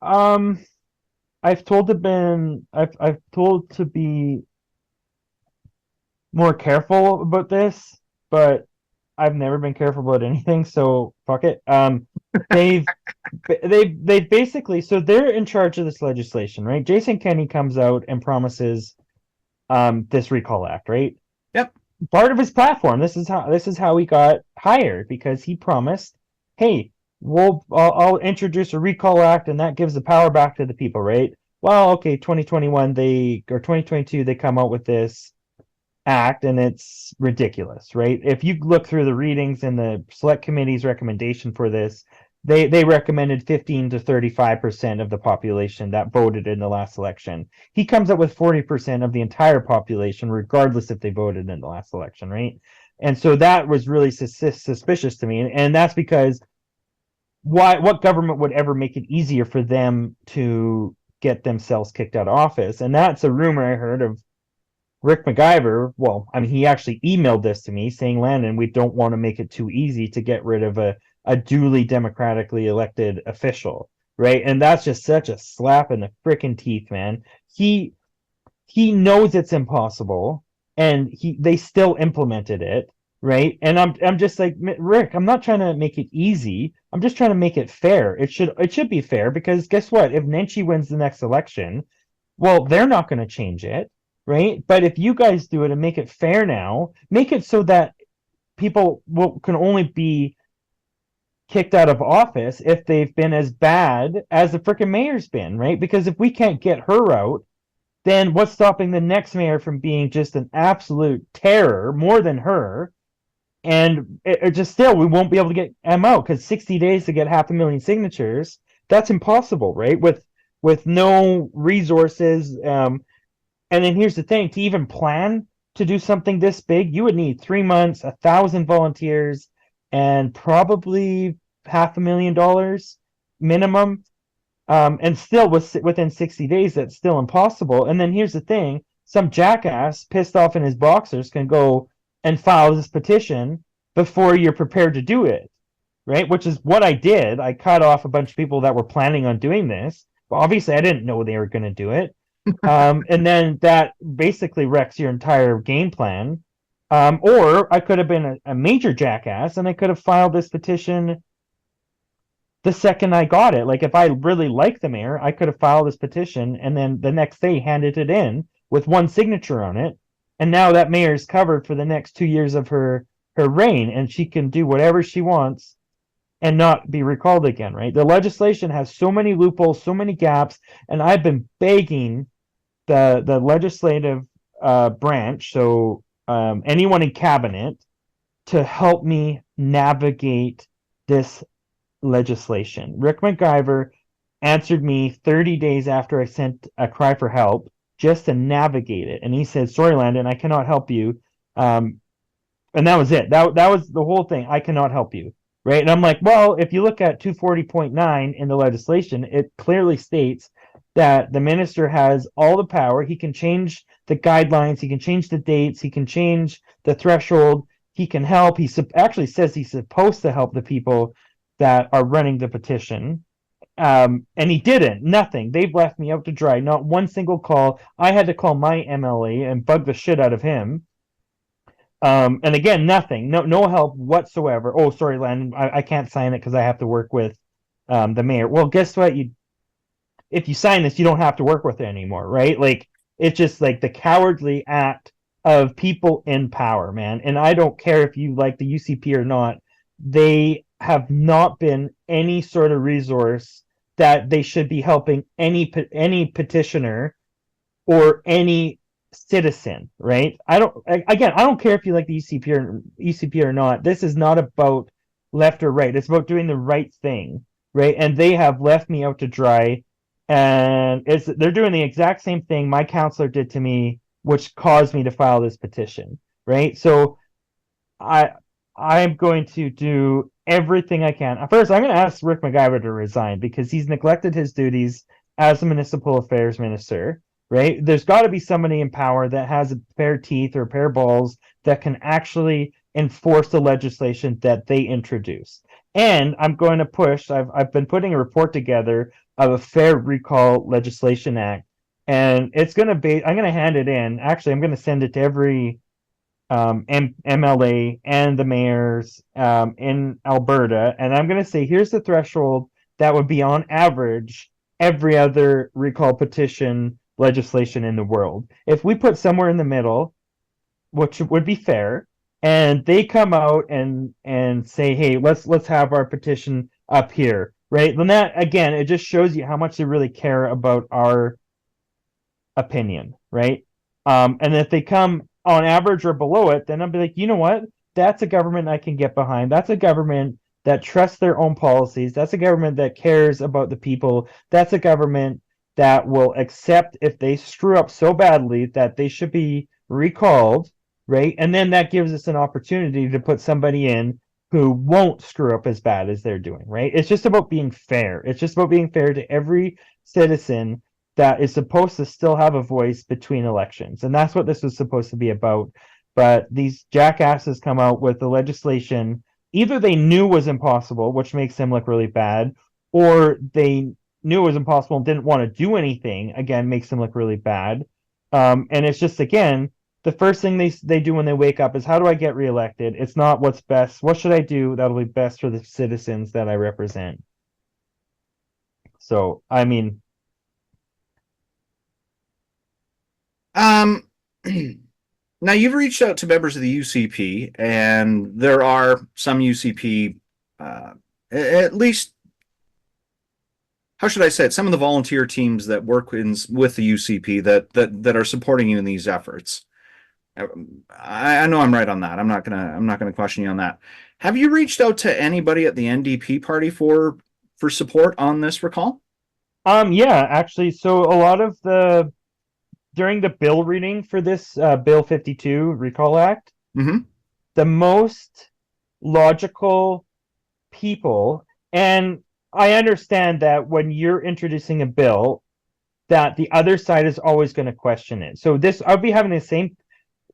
Um, I've told to be more careful about this, but I've never been careful about anything, so fuck it. They've they've basically, so they're in charge of this legislation, right? Jason Kenney comes out and promises this recall act, right? Yep. Part of his platform. This is how he got hired, because he promised, hey, I'll introduce a recall act, and that gives the power back to the people, right? Well, okay, 2021 or 2022 they come out with this act, and it's ridiculous, right? If you look through the readings and the select committee's recommendation for this, they recommended 15 to 35% of the population that voted in the last election. He comes up with 40% of the entire population, regardless if they voted in the last election, right? And so that was really suspicious to me, and that's because what government would ever make it easier for them to get themselves kicked out of office? And that's a rumor I heard of Rick MacGyver. Well, I mean, he actually emailed this to me saying, Landon, we don't want to make it too easy to get rid of a duly democratically elected official, right? And that's just such a slap in the freaking teeth, man. He knows it's impossible, and they still implemented it, right? And I'm just like, Rick, I'm not trying to make it easy. I'm just trying to make it fair. It should be fair, because guess what? If Nenshi wins the next election, well, they're not going to change it, right? But if you guys do it and make it fair now, make it so that people can only be kicked out of office if they've been as bad as the freaking mayor's been, right? Because if we can't get her out, then what's stopping the next mayor from being just an absolute terror, more than her? And it just still, we won't be able to get M out, because 60 days to get 500,000 signatures, that's impossible, right? With no resources. And then here's the thing, to even plan to do something this big, you would need 3 months, 1,000 volunteers, and probably $500,000 minimum. And still within 60 days, that's still impossible. And then here's the thing, some jackass pissed off in his boxers can go and file this petition before you're prepared to do it, right? Which is what I did. I cut off a bunch of people that were planning on doing this, but obviously I didn't know they were going to do it. And then that basically wrecks your entire game plan. Or I could have been a major jackass and I could have filed this petition the second I got it. Like if I really like the mayor, I could have filed this petition and then the next day handed it in with one signature on it. And now that mayor is covered for the next 2 years of her reign, and she can do whatever she wants and not be recalled again, right? The legislation has so many loopholes, so many gaps, and I've been begging the legislative branch, so anyone in cabinet, to help me navigate this legislation. Rick McIver answered me 30 days after I sent a cry for help just to navigate it, and he said, "Sorry, Landon, I cannot help you." And that was it. That was the whole thing. I cannot help you, right? And I'm like, well, if you look at 240.9 in the legislation, it clearly states that the minister has all the power. He can change the guidelines, he can change the dates, he can change the threshold, he can help. He actually says he's supposed to help the people that are running the petition. And he didn't. Nothing. They've left me out to dry. Not one single call. I had to call my MLA and bug the shit out of him. And again, nothing. No help whatsoever. Oh, sorry, Landon. I can't sign it because I have to work with the mayor. Well, guess what? If you sign this, you don't have to work with it anymore, right? Like it's just like the cowardly act of people in power, man. And I don't care if you like the UCP or not. They have not been any sort of resource that they should be helping any petitioner or any citizen, right? I don't care if you like the ECP or not. This is not about left or right. It's about doing the right thing, right? And they have left me out to dry, and they're doing the exact same thing my counselor did to me, which caused me to file this petition, right? So I'm going to do everything I can. First, I'm going to ask Rick McIver to resign because he's neglected his duties as a municipal affairs minister, right? There's got to be somebody in power that has a pair of teeth or a pair of balls that can actually enforce the legislation that they introduce. And I'm going to push, I've been putting a report together of a fair recall legislation act. And it's going to be, I'm going to hand it in. Actually, I'm going to send it to every MLA and the mayors in Alberta. And I'm going to say, here's the threshold that would be on average every other recall petition legislation in the world. If we put somewhere in the middle, which would be fair, and they come out and say, hey, let's have our petition up here, right? Then that, again, it just shows you how much they really care about our opinion, right? And if they come on average or below it, then I'll be like, you know what? That's a government I can get behind. That's a government that trusts their own policies. That's a government that cares about the people. That's a government that will accept if they screw up so badly that they should be recalled, right? And then that gives us an opportunity to put somebody in who won't screw up as bad as they're doing, right? It's just about being fair. It's just about being fair to every citizen that is supposed to still have a voice between elections. And that's what this was supposed to be about. But these jackasses come out with the legislation either they knew was impossible, which makes them look really bad, or they knew it was impossible and didn't want to do anything, again, makes them look really bad. And it's just, again, the first thing they do when they wake up is, how do I get reelected? It's not what's best. What should I do that'll be best for the citizens that I represent? So, I mean, Now you've reached out to members of the UCP, and there are some UCP, at least, how should I say it? Some of the volunteer teams that work with the UCP that are supporting you in these efforts. I know I'm right on that. I'm not gonna question you on that. Have you reached out to anybody at the NDP party for support on this recall? yeah, actually, so a lot of during the bill reading for this Bill 52 Recall Act, Mm-hmm. the most logical people, and I understand that when you're introducing a bill, that the other side is always going to question it. So I'll be having the same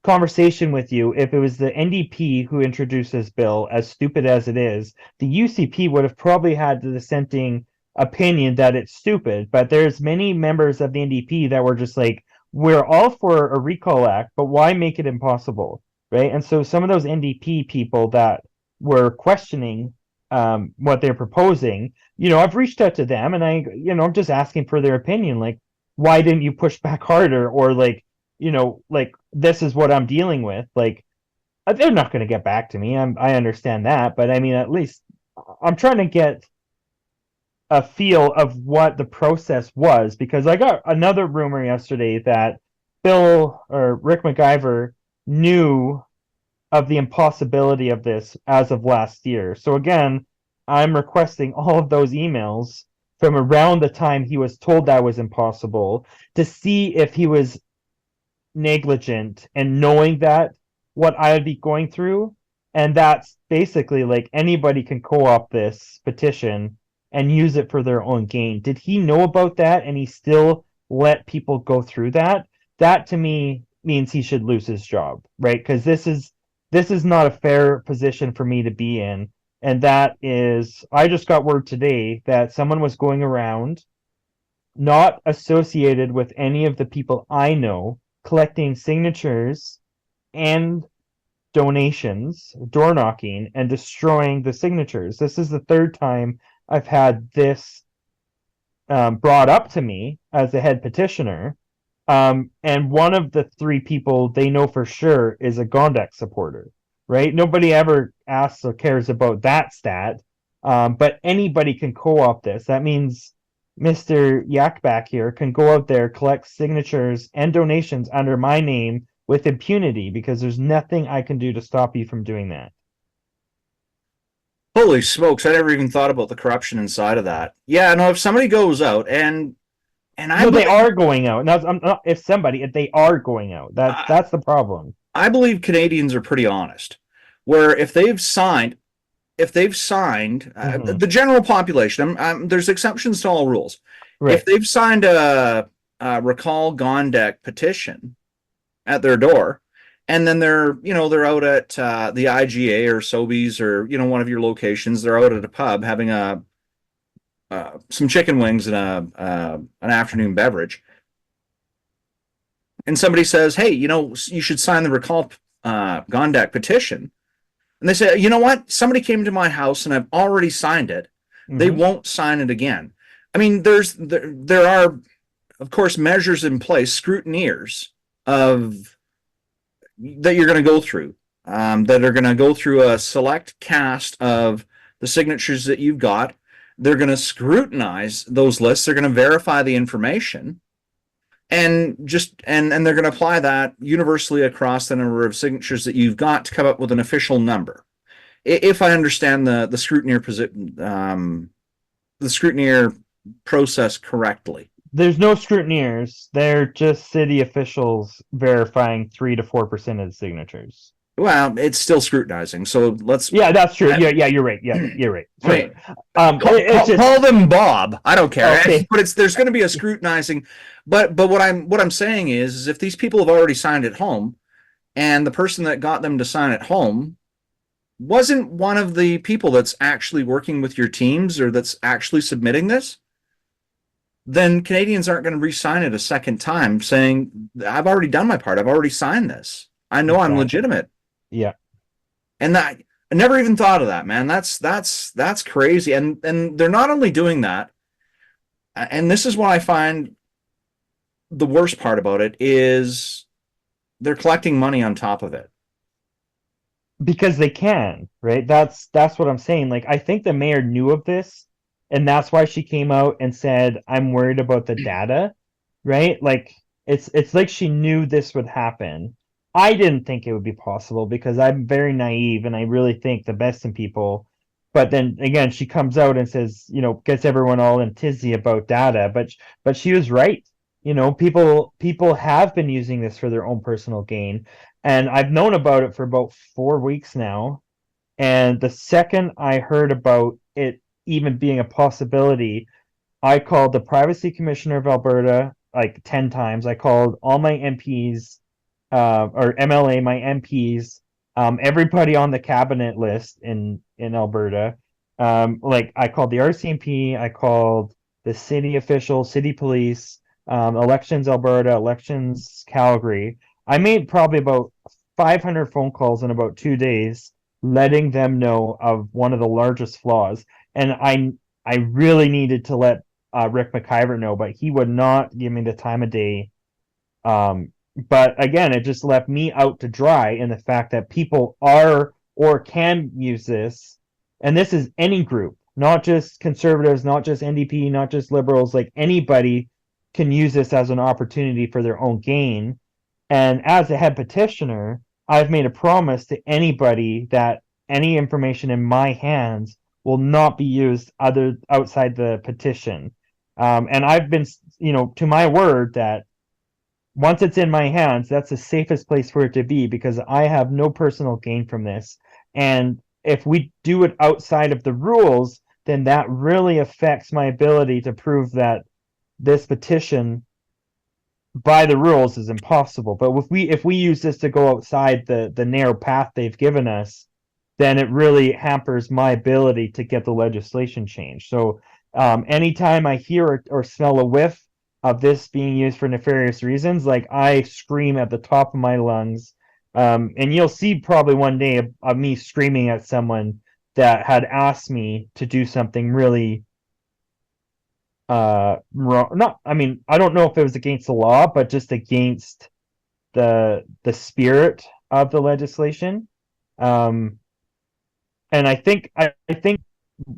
conversation with you if it was the NDP who introduced this bill, as stupid as it is. The UCP would have probably had the dissenting opinion that it's stupid, but there's many members of the NDP that were just like, we're all for a recall act, but why make it impossible? right? And so some of those NDP people that were questioning what they're proposing, I've reached out to them and I'm just asking for their opinion. Like, why didn't you push back harder? Or like, like this is what I'm dealing with. Like, they're not going to get back to me. I understand that, but I mean, at least I'm trying to get a feel of what the process was, because I got another rumor yesterday that Bill or Rick McIver knew of the impossibility of this as of last year. So again, I'm requesting all of those emails from around the time he was told that was impossible to see if he was negligent and knowing that what I would be going through. And that's basically like anybody can co-op this petition and use it for their own gain. Did he know about that and he still let people go through that? That to me means he should lose his job, right? Because this is not a fair position for me to be in. And that is, I just got word today that someone was going around not associated with any of the people I know, collecting signatures and donations, door knocking, and destroying the signatures. This is the third time I've had this brought up to me as the head petitioner. And one of the three people they know for sure is a Gondek supporter, right? Nobody ever asks or cares about that stat, but anybody can co-op this. That means Mr. Yakback here can go out there, collect signatures and donations under my name with impunity, because there's nothing I can do to stop you from doing that. Holy smokes! I never even thought about the corruption inside of that. Yeah, no. If somebody goes out and I No, they believe, are going out. Now, I'm not, if they are going out, that's the problem. I believe Canadians are pretty honest. Where if they've signed Mm-hmm. the general population, there's exceptions to all rules. If Right. they've signed a recall Gondek petition at their door, and then they're out at the IGA or Sobeys or one of your locations. They're out at a pub having a some chicken wings and an afternoon beverage, and somebody says, "Hey, you should sign the recall Gondak petition." And they say, "You know what? Somebody came to my house and I've already signed it. They Mm-hmm. won't sign it again." I mean, there are, of course, measures in place, scrutineers of that you're going to go through, that are going to go through a select cast of the signatures that you've got. They're going to scrutinize those lists. They're going to verify the information, and they're going to apply that universally across the number of signatures that you've got to come up with an official number. If I understand the scrutineer process correctly. There's no scrutineers. They're just city officials verifying 3 to 4% of the signatures. Well, it's still scrutinizing. So let's. Yeah, that's true. Yeah, you're right. Yeah, you're right. Wait, It's just call them Bob. I don't care. okay. But there's going to be a scrutinizing. But what I'm saying is if these people have already signed at home, and the person that got them to sign at home wasn't one of the people that's actually working with your teams or that's actually submitting this, then Canadians aren't going to re-sign it a second time, saying, "I've already done my part. I've already signed this. I know I'm Exactly. legitimate." Yeah. And that I never even thought of that, man. That's crazy. And they're not only doing that, and this is what I find the worst part about it is they're collecting money on top of it. Because they can, right? That's what I'm saying. Like, I think the mayor knew of this, and that's why she came out and said, "I'm worried about the data," right? Like, it's like she knew this would happen. I didn't think it would be possible because I'm very naive and I really think the best in people. But then again, she comes out and says, gets everyone all in tizzy about data. But she was right. People have been using this for their own personal gain, and I've known about it for about 4 weeks now. And the second I heard about it even being a possibility, I called the Privacy Commissioner of Alberta like 10 times. I called all my MPs, or MLA, my MPs, everybody on the cabinet list in Alberta. Like, I called the RCMP, I called the city officials, city police, Elections Alberta, Elections Calgary. I made probably about 500 phone calls in about 2 days, letting them know of one of the largest flaws. And I really needed to let Rick McIver know, but he would not give me the time of day. But again, it just left me out to dry in the fact that people are or can use this, and this is any group, not just conservatives, not just NDP, not just liberals, like anybody can use this as an opportunity for their own gain. And as a head petitioner, I've made a promise to anybody that any information in my hands will not be used other outside the petition. And I've been, to my word that once it's in my hands, that's the safest place for it to be because I have no personal gain from this. And if we do it outside of the rules, then that really affects my ability to prove that this petition by the rules is impossible. But if we use this to go outside the narrow path they've given us, then it really hampers my ability to get the legislation changed. So anytime I hear or smell a whiff of this being used for nefarious reasons, like I scream at the top of my lungs. And you'll see probably one day of me screaming at someone that had asked me to do something really wrong. Not, I mean, I don't know if it was against the law, but just against the spirit of the legislation. And I think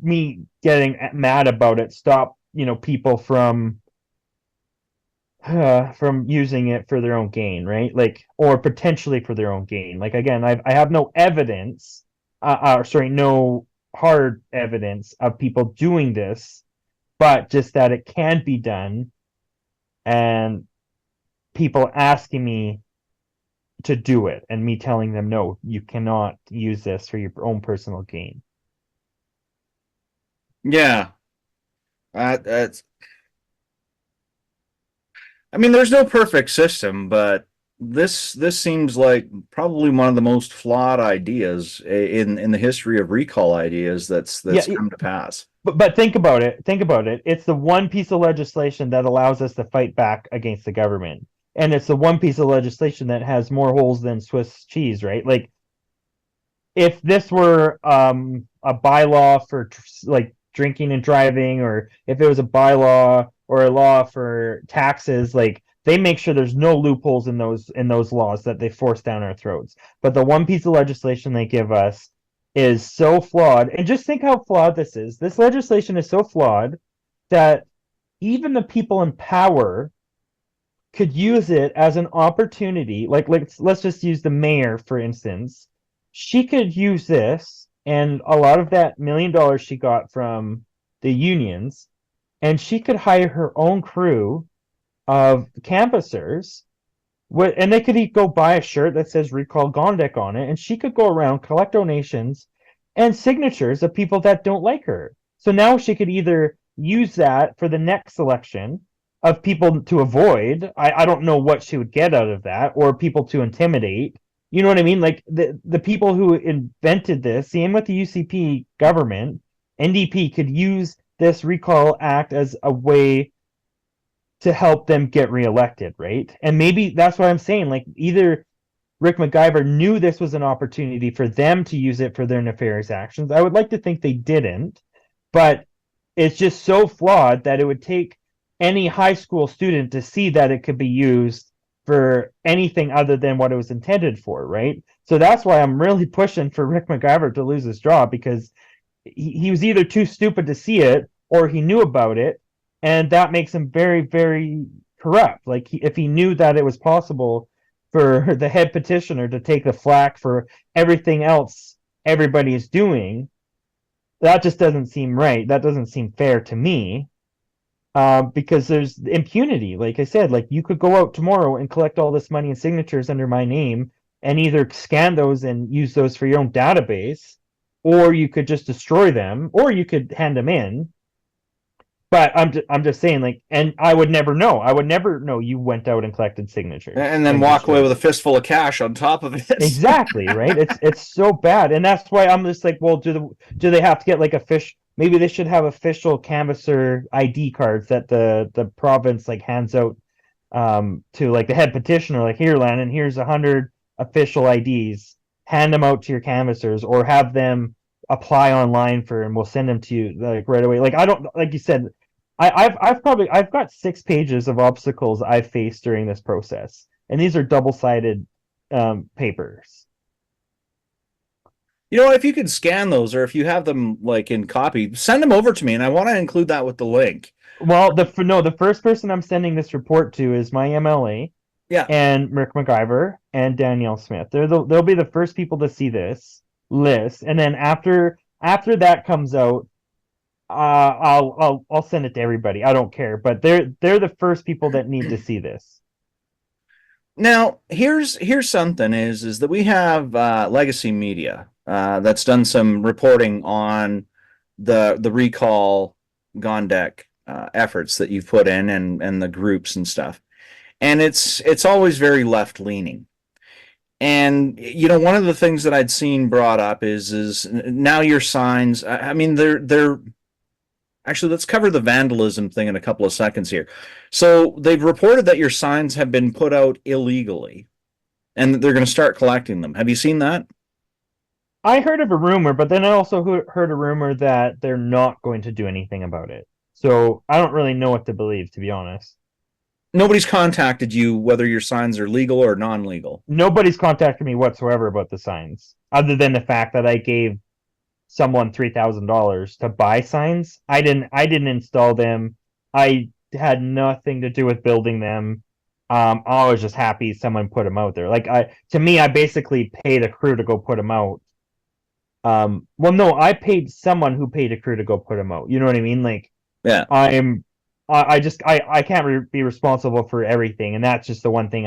me getting mad about it stopped, people from using it for their own gain, right? Like, or potentially for their own gain. Like, again, I have no evidence, no hard evidence of people doing this, but just that it can be done, and people asking me to do it, and me telling them, no, you cannot use this for your own personal gain. Yeah. That's. I mean, there's no perfect system, but this seems like probably one of the most flawed ideas in the history of recall ideas that's come to pass. But think about it. Think about it. It's the one piece of legislation that allows us to fight back against the government, and it's the one piece of legislation that has more holes than Swiss cheese, right? Like, if this were a bylaw for like drinking and driving, or if it was a bylaw or a law for taxes, like they make sure there's no loopholes in those laws that they force down our throats. But the one piece of legislation they give us is so flawed. And just think how flawed this is. This legislation is so flawed that even the people in power could use it as an opportunity. Like, let's just use the mayor, for instance. She could use this and a lot of that $1 million she got from the unions, and she could hire her own crew of canvassers, and they could go buy a shirt that says Recall Gondek on it, and she could go around, collect donations and signatures of people that don't like her. So now she could either use that for the next election of people to avoid. I don't know what she would get out of that, or people to intimidate. You know what I mean? Like the people who invented this, same with the UCP government, NDP could use this recall act as a way to help them get reelected, right? And maybe that's what I'm saying. Like, either Rick McIver knew this was an opportunity for them to use it for their nefarious actions. I would like to think they didn't, but it's just so flawed that it would take any high school student to see that it could be used for anything other than what it was intended for, right? So that's why I'm really pushing for Rick McIver to lose his job, because he was either too stupid to see it or he knew about it, and that makes him very, very corrupt. Like, if he knew that it was possible for the head petitioner to take the flack for everything else everybody is doing, that just doesn't seem right. That doesn't seem fair to me. Because there's impunity. Like I said, like, you could go out tomorrow and collect all this money and signatures under my name and either scan those and use those for your own database, or you could just destroy them, or you could hand them in. But I'm just saying, like, and I would never know. I would never know you went out and collected signatures and then walk away with a fistful of cash on top of it. Exactly, right? It's so bad, and that's why I'm just like, well, do they have to get like a fish? Maybe they should have official canvasser ID cards that the province like hands out to like the head petitioner, like, here, Landon, here's 100 official IDs, hand them out to your canvassers, or have them apply online for, and we'll send them to you like right away. Like I don't, like you said, I've got 6 pages of obstacles I've faced during this process, and these are double-sided papers. You know what? If you could scan those, or if you have them like in copy, send them over to me, and I want to include that with the link. Well, the first person I'm sending this report to is my MLA Yeah. and Rick McIver and Danielle Smith. They'll be the first people to see this list, and then after that comes out, I'll send it to everybody. I don't care, but they're the first people that need to see this. Now, here's something is that we have Legacy Media that's done some reporting on the recall Gondek efforts that you've put in and the groups and stuff, and it's always very left leaning. And you know, one of the things that I'd seen brought up is now your signs. I mean, they're actually, let's cover the vandalism thing in a couple of seconds here. So they've reported that your signs have been put out illegally, and that they're going to start collecting them. Have you seen that? I heard of a rumor, but then I also heard a rumor that they're not going to do anything about it. So I don't really know what to believe, to be honest. Nobody's contacted you whether your signs are legal or non-legal. Nobody's contacted me whatsoever about the signs, other than the fact that I gave someone $3,000 to buy signs. I didn't install them. I had nothing to do with building them. I was just happy someone put them out there. Like to me, I basically paid a crew to go put them out. Well, no, I paid someone who paid a crew to go put them out. You know what I mean? Like, Yeah. I can't be responsible for everything, and that's just the one thing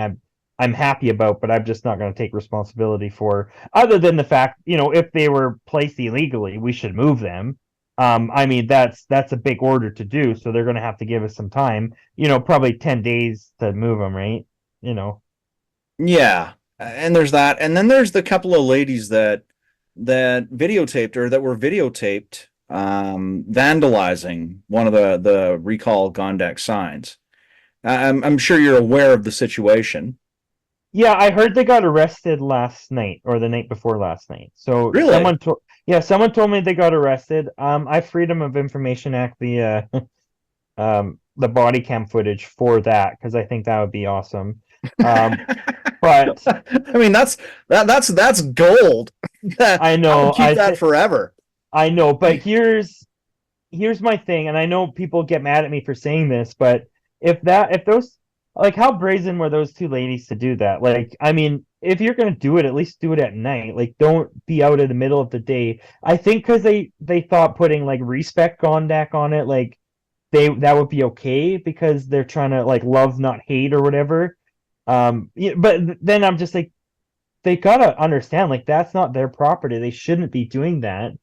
I'm happy about, but I'm just not going to take responsibility for, other than the fact, you know, if they were placed illegally, we should move them. I mean, that's a big order to do, so they're going to have to give us some time, you know, probably 10 days to move them, right? You know. Yeah. And there's that. And then there's the couple of ladies that videotaped, or that were videotaped vandalizing one of the recall Gondek signs. I'm sure you're aware of the situation. Yeah, I heard they got arrested last night or the night before last night. So Really? someone told me they got arrested. I Freedom of Information Act the body cam footage for that, because I think that would be awesome. But I mean, that's gold. I know, I'll keep that forever. I know, but here's my thing, and I know people get mad at me for saying this, but if those, like, how brazen were those 2 ladies to do that? Like, I mean, if you're gonna do it, at least do it at night. Like, don't be out in the middle of the day. I think because they thought putting like respect Gondak on it, like that would be okay, because they're trying to like love not hate or whatever. Yeah, but then I'm just like, they gotta understand, like, that's not their property. They shouldn't be doing that.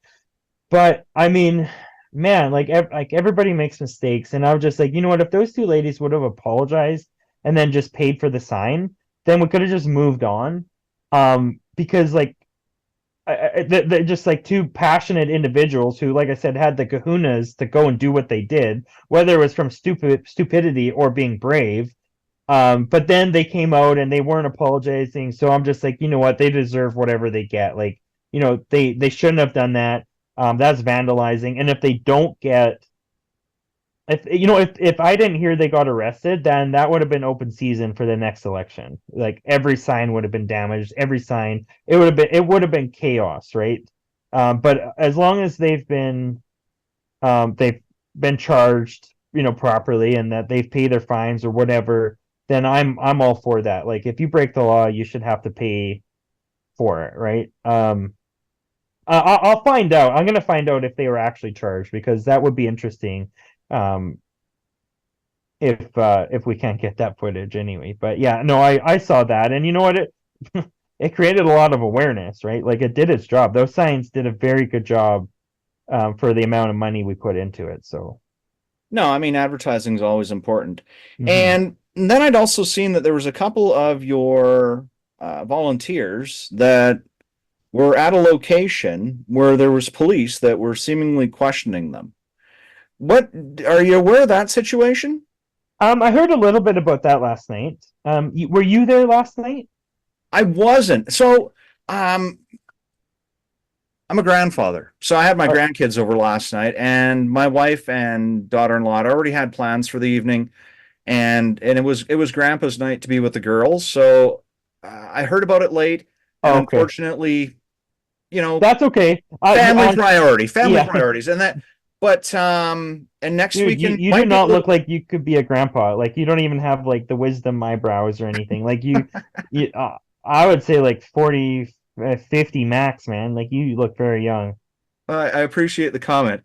But I mean, man, like everybody makes mistakes, and I was just like, you know what? If those 2 ladies would have apologized and then just paid for the sign, then we could have just moved on. Because like they're just like 2 passionate individuals who, like I said, had the kahunas to go and do what they did, whether it was from stupidity or being brave. But then they came out and they weren't apologizing, so I'm just like, you know what? They deserve whatever they get. Like, you know, they shouldn't have done that. That's vandalizing. And if they don't get, if I didn't hear they got arrested, then that would have been open season for the next election. Like, every sign would have been damaged. Every sign, it would have been chaos, right? But as long as they've been charged, you know, properly, and that they've paid their fines or whatever, then I'm all for that. Like, if you break the law, you should have to pay for it, right? I'll find out. I'm gonna find out if they were actually charged, because that would be interesting. If we can't get that footage anyway. But yeah, no, I saw that, and you know what? It created a lot of awareness, right? Like, it did its job. Those signs did a very good job for the amount of money we put into it. So No, I mean, advertising is always important. Mhm. And then I'd also seen that there was a couple of your volunteers that were at a location where there was police that were seemingly questioning them. What, are you aware of that situation? I heard a little bit about that last night. Were you there last night? I wasn't. So, um, I'm a grandfather. So I had my Oh, grandkids over last night, and my wife and daughter-in-law had already had plans for the evening, and it was Grandpa's night to be with the girls. So I heard about it late, and okay. unfortunately, you know, That's okay. family Yeah, priorities, and that. But and next dude, weekend you do might be a not little. look like you could be a grandpa. Like you don't even have like the wisdom eyebrows or anything. Like I would say like 40, 50 max, man. Like you look very young. I appreciate the comment,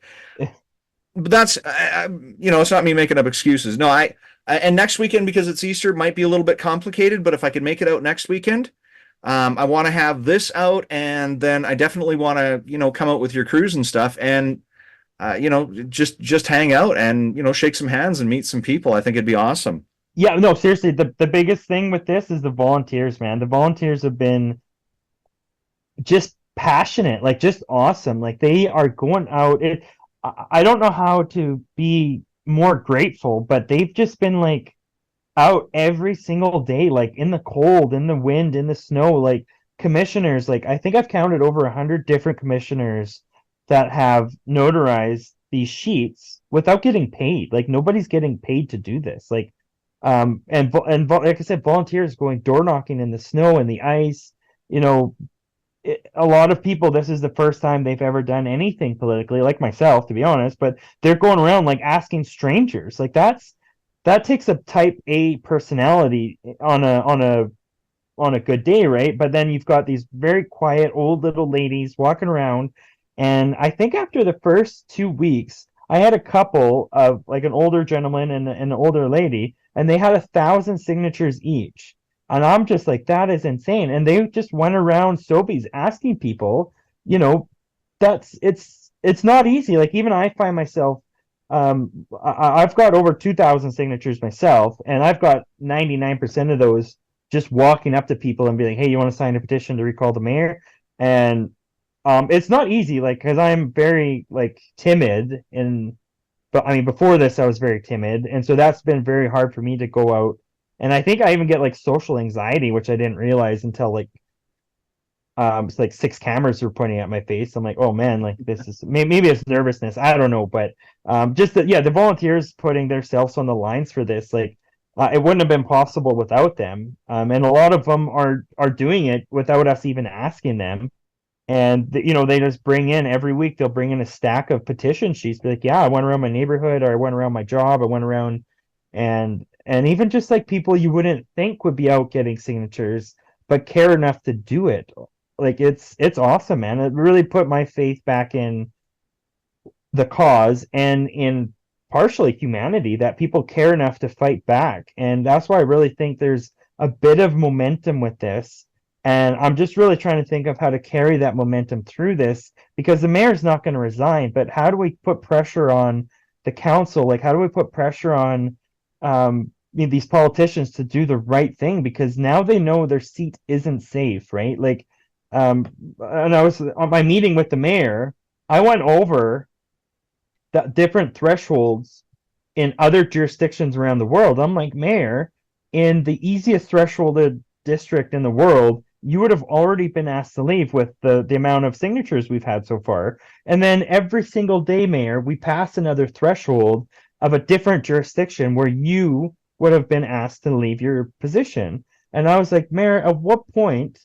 but that's it's not me making up excuses. No, and next weekend because it's Easter might be a little bit complicated. But if I can make it out next weekend, I want to have this out, and then I definitely want to come out with your crews and stuff, and just hang out and shake some hands and meet some people. I think it'd be awesome. Yeah, no, seriously, the biggest thing with this is the volunteers, man. The volunteers have been just passionate, like just awesome. Like they are going out. I don't know how to be more grateful, but they've just been like out every single day, like in the cold, in the wind, in the snow, like commissioners. Like I think I've counted over 100 different commissioners that have notarized these sheets without getting paid. Like nobody's getting paid to do this. Like, like I said, volunteers going door knocking in the snow and the ice. You know, a lot of people, this is the first time they've ever done anything politically, like myself, to be honest. But they're going around like asking strangers. Like that takes a type A personality on a good day, right? But then you've got these very quiet old little ladies walking around, and I think after the first 2 weeks, I had a couple of like an older gentleman and an older lady, and they had 1,000 signatures each. And I'm just like, that is insane. And they just went around Sobeys asking people, you know, it's not easy. Like even I find myself I've got over 2,000 signatures myself, and I've got 99% of those just walking up to people and being like, "Hey, you want to sign a petition to recall the mayor?" And it's not easy, like, because I'm very like timid, and but I mean, before this, I was very timid, and so that's been very hard for me to go out. And I think I even get like social anxiety, which I didn't realize until like it's like six cameras were pointing at my face. I'm like, oh man, like this is maybe it's nervousness. I don't know, but just yeah, the volunteers putting themselves on the lines for this, like it wouldn't have been possible without them. And a lot of them are doing it without us even asking them. And they just bring in every week. They'll bring in a stack of petition sheets. Be like, yeah, I went around my neighborhood, or I went around my job, I went around, and even just like people you wouldn't think would be out getting signatures, but care enough to do it. Like it's awesome, man. It really put my faith back in the cause and in partially humanity, that people care enough to fight back. And that's why I really think there's a bit of momentum with this. And I'm just really trying to think of how to carry that momentum through this, because the mayor's not going to resign, but how do we put pressure on the council? Like, how do we put pressure on these politicians to do the right thing? Because now they know their seat isn't safe, right? Like, and I was on my meeting with the mayor. I went over the different thresholds in other jurisdictions around the world. I'm like, Mayor, in the easiest thresholded district in the world, you would have already been asked to leave with the amount of signatures we've had so far. And then every single day, Mayor, we pass another threshold of a different jurisdiction where you would have been asked to leave your position. And I was like, Mayor, at what point?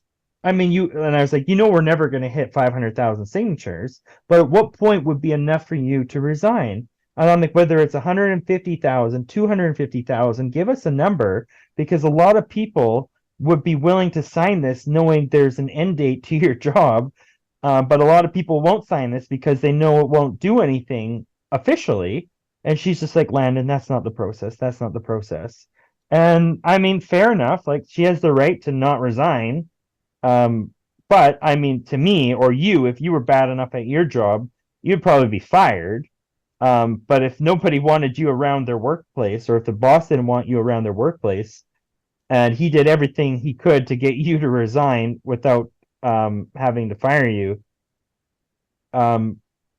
I mean, and I was like, we're never going to hit 500,000 signatures, but at what point would be enough for you to resign? And I'm like, whether it's 150,000, 250,000, give us a number, because a lot of people would be willing to sign this knowing there's an end date to your job. But a lot of people won't sign this because they know it won't do anything officially. And she's just like, Landon, that's not the process. That's not the process. And I mean, fair enough. Like, she has the right to not resign. But I mean, to me or you, if you were bad enough at your job, you'd probably be fired. But if nobody wanted you around their workplace, or if the boss didn't want you around their workplace, and he did everything he could to get you to resign without having to fire you,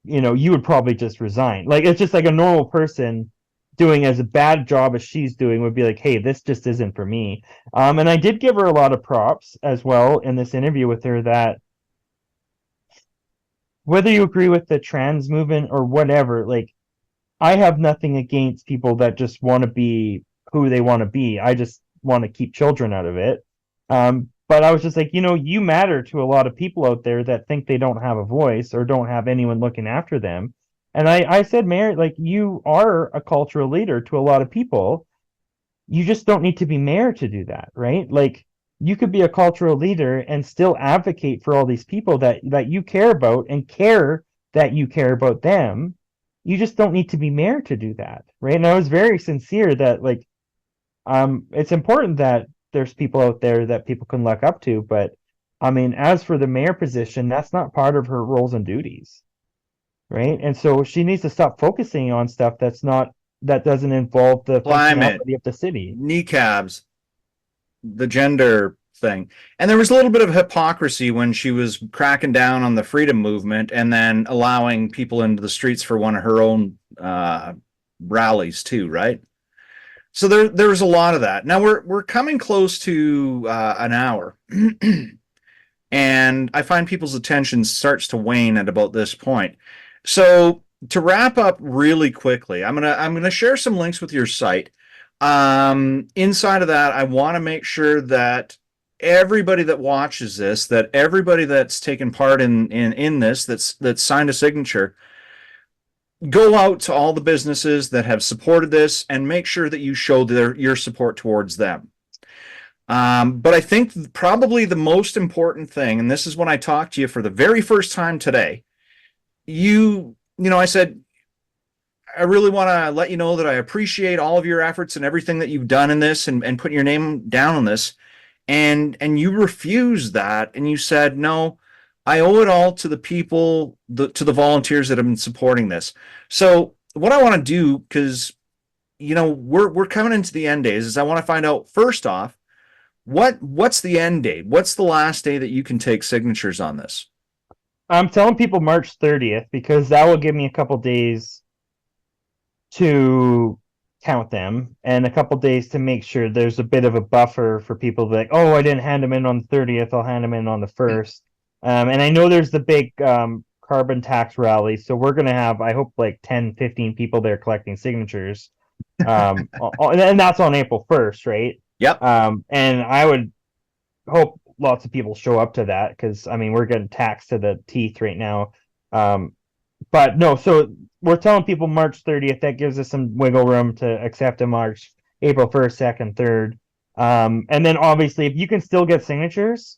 you would probably just resign. Like, it's just like a normal person doing as a bad job as she's doing would be like, hey, this just isn't for me. And I did give her a lot of props as well in this interview with her, that whether you agree with the trans movement or whatever, like, I have nothing against people that just want to be who they want to be. I just want to keep children out of it. But I was just like, you matter to a lot of people out there that think they don't have a voice or don't have anyone looking after them. And I said, Mary, like, you are a cultural leader to a lot of people. You just don't need to be mayor to do that, right? Like, you could be a cultural leader and still advocate for all these people that you care about and care that you care about them. You just don't need to be mayor to do that, right? And I was very sincere that, like, it's important that there's people out there that people can look up to, but I mean, as for the mayor position, that's not part of her roles and duties, right? And so she needs to stop focusing on stuff that doesn't involve the Climate, functionality of the city. kneecabs, the gender thing. And there was a little bit of hypocrisy when she was cracking down on the freedom movement and then allowing people into the streets for one of her own rallies too, right? So there's a lot of that. Now we're coming close to an hour. And I find people's attention starts to wane at about this point. So to wrap up really quickly, I'm gonna share some links with your site. Inside of that, I want to make sure that everybody that watches this, that everybody that's taken part in this, that's signed a signature, go out to all the businesses that have supported this and make sure that you show your support towards them. But I think probably the most important thing, and this is when I talked to you for the very first time today, I said, I really want to let you know that I appreciate all of your efforts and everything that you've done in this and putting your name down on this. And you refused that. And you said, no, I owe it all to the people, to the volunteers that have been supporting this. So what I want to do, because, we're coming into the end days, is I want to find out, first off, what's the end date? What's the last day that you can take signatures on this? I'm telling people March 30th because that will give me a couple days to count them and a couple days to make sure there's a bit of a buffer for people to be like, oh, I didn't hand them in on the 30th, I'll hand them in on the 1st. And I know there's the big carbon tax rally, so we're going to have, I hope, like 10, 15 people there collecting signatures. And that's on April 1st, right? Yep. And I would hope lots of people show up to that because, I mean, we're getting taxed to the teeth right now. But no, so we're telling people March 30th. That gives us some wiggle room to accept in April 1st, 2nd, 3rd. And then obviously, if you can still get signatures,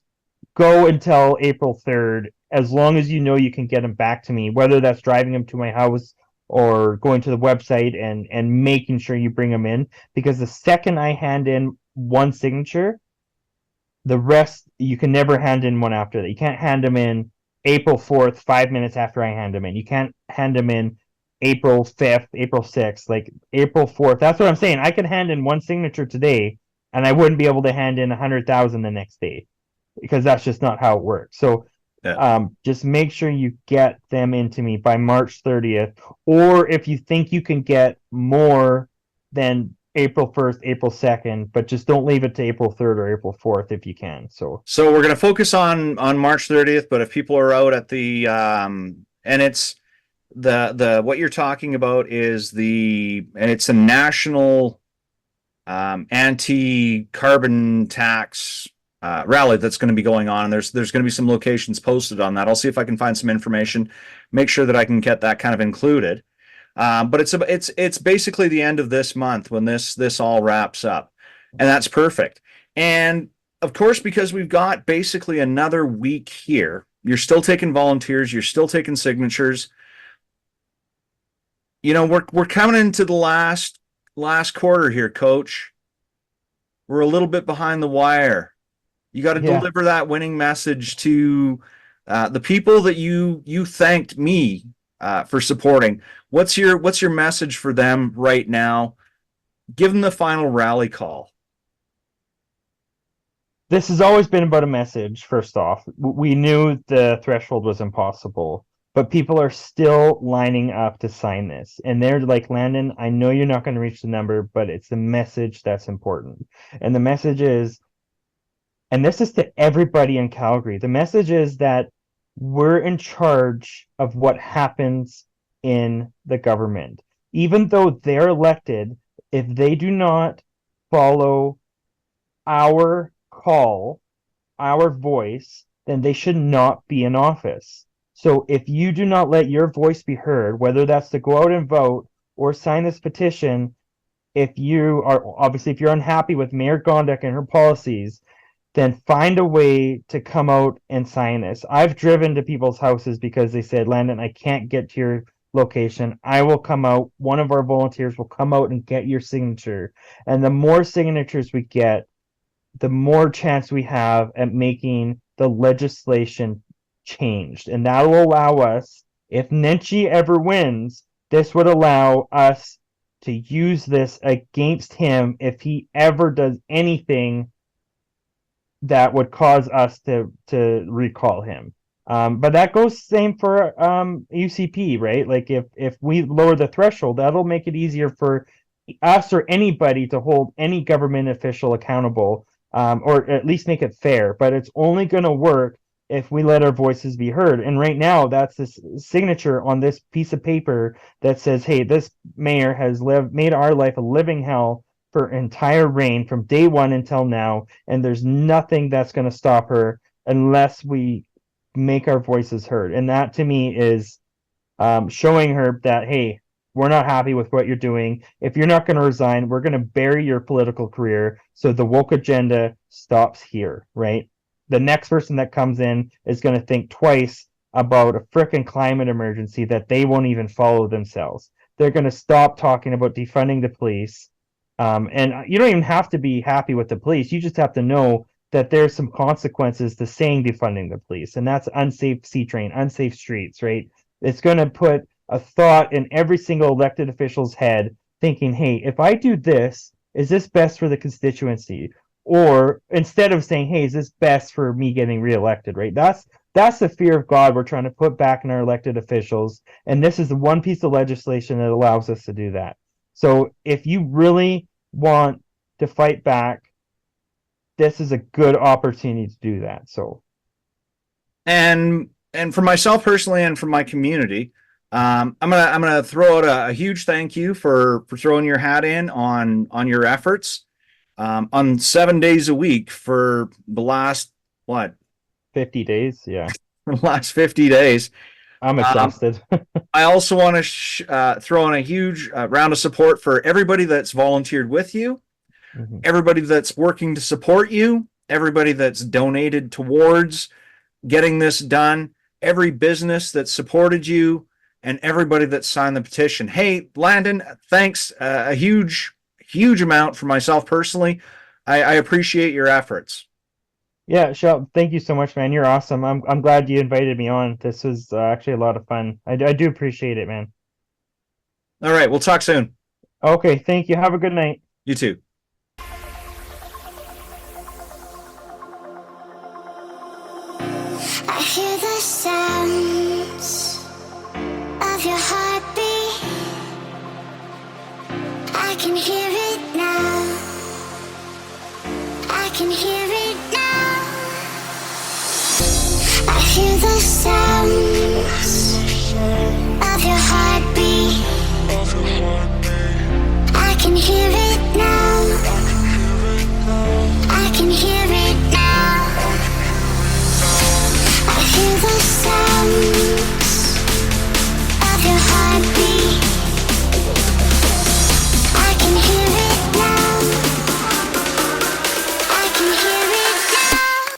go until April 3rd, as long as you know you can get them back to me, whether that's driving them to my house or going to the website and making sure you bring them in. Because the second I hand in one signature, the rest, you can never hand in one after that. You can't hand them in April 4th, 5 minutes after I hand them in. You can't hand them in April 5th, April 6th, like April 4th. That's what I'm saying. I could hand in one signature today, and I wouldn't be able to hand in 100,000 the next day because that's just not how it works. So just make sure you get them into me by March 30th. Or if you think you can get more than April 1st, April 2nd, but just don't leave it to April 3rd or April 4th if you can. So we're going to focus on March 30th, but if people are out at the and it's the what you're talking about is it's a national anti-carbon tax rally that's going to be going on. There's going to be some locations posted on that. I'll see if I can find some information, make sure that I can get that kind of included. But it's basically the end of this month when this all wraps up, and that's perfect. And of course, because we've got basically another week here, you're still taking volunteers, you're still taking signatures. We're coming into the last quarter here, Coach. We're a little bit behind the wire. You got to deliver that winning message to the people that you thanked me for supporting. What's your message for them right now? Give them the final rally call. This has always been about a message. First off, we knew the threshold was impossible. but people are still lining up to sign this. And they're like, Landon, I know you're not going to reach the number, but it's the message that's important. And the message is, and this is to everybody in Calgary, the message is that we're in charge of what happens in the government. Even though they're elected, if they do not follow our call, our voice, then they should not be in office. So if you do not let your voice be heard, whether that's to go out and vote or sign this petition, if you're unhappy with Mayor Gondek and her policies, then find a way to come out and sign this. I've driven to people's houses because they said, Landon, I can't get to your location. I will come out. One of our volunteers will come out and get your signature. And the more signatures we get, the more chance we have at making the legislation changed. And that will allow us, if Nenshi ever wins, this would allow us to use this against him if he ever does anything that would cause us to recall him. But that goes same for UCP, right? Like if we lower the threshold, that'll make it easier for us or anybody to hold any government official accountable, or at least make it fair. But it's only going to work if we let our voices be heard. And right now, that's this signature on this piece of paper that says, hey, this mayor has made our life a living hell for entire reign from day one until now, and there's nothing that's going to stop her unless we make our voices heard. And that to me is showing her that, hey, we're not happy with what you're doing. If you're not going to resign, we're going to bury your political career so the woke agenda stops here, right? The next person that comes in is going to think twice about a frickin' climate emergency that they won't even follow themselves. They're going to stop talking about defunding the police. And you don't even have to be happy with the police. You just have to know that there's some consequences to saying defunding the police. And that's unsafe C-train, unsafe streets, right? It's going to put a thought in every single elected official's head thinking, hey, if I do this, is this best for the constituency? Or instead of saying, hey, is this best for me getting reelected, right? That's the fear of God we're trying to put back in our elected officials. And this is the one piece of legislation that allows us to do that. So if you really want to fight back, this is a good opportunity to do that. So, And for myself personally, and for my community, I'm gonna throw out a huge thank you for throwing your hat in on your efforts on 7 days a week for the last 50 days, yeah. for the last 50 days. I'm exhausted. I also want to throw in a huge round of support for everybody that's volunteered with you, everybody that's working to support you, everybody that's donated towards getting this done, every business that supported you, and everybody that signed the petition. Hey, Landon, thanks a huge amount for myself personally. I appreciate your efforts. Yeah, Shel, thank you so much, man. You're awesome. I'm glad you invited me on. This was actually a lot of fun. I do appreciate it, man. All right, we'll talk soon. Okay, thank you. Have a good night. You too. I hear the sounds of your heartbeat. I can hear it now. I can hear it now. I hear the sounds of your heartbeat. I can hear it.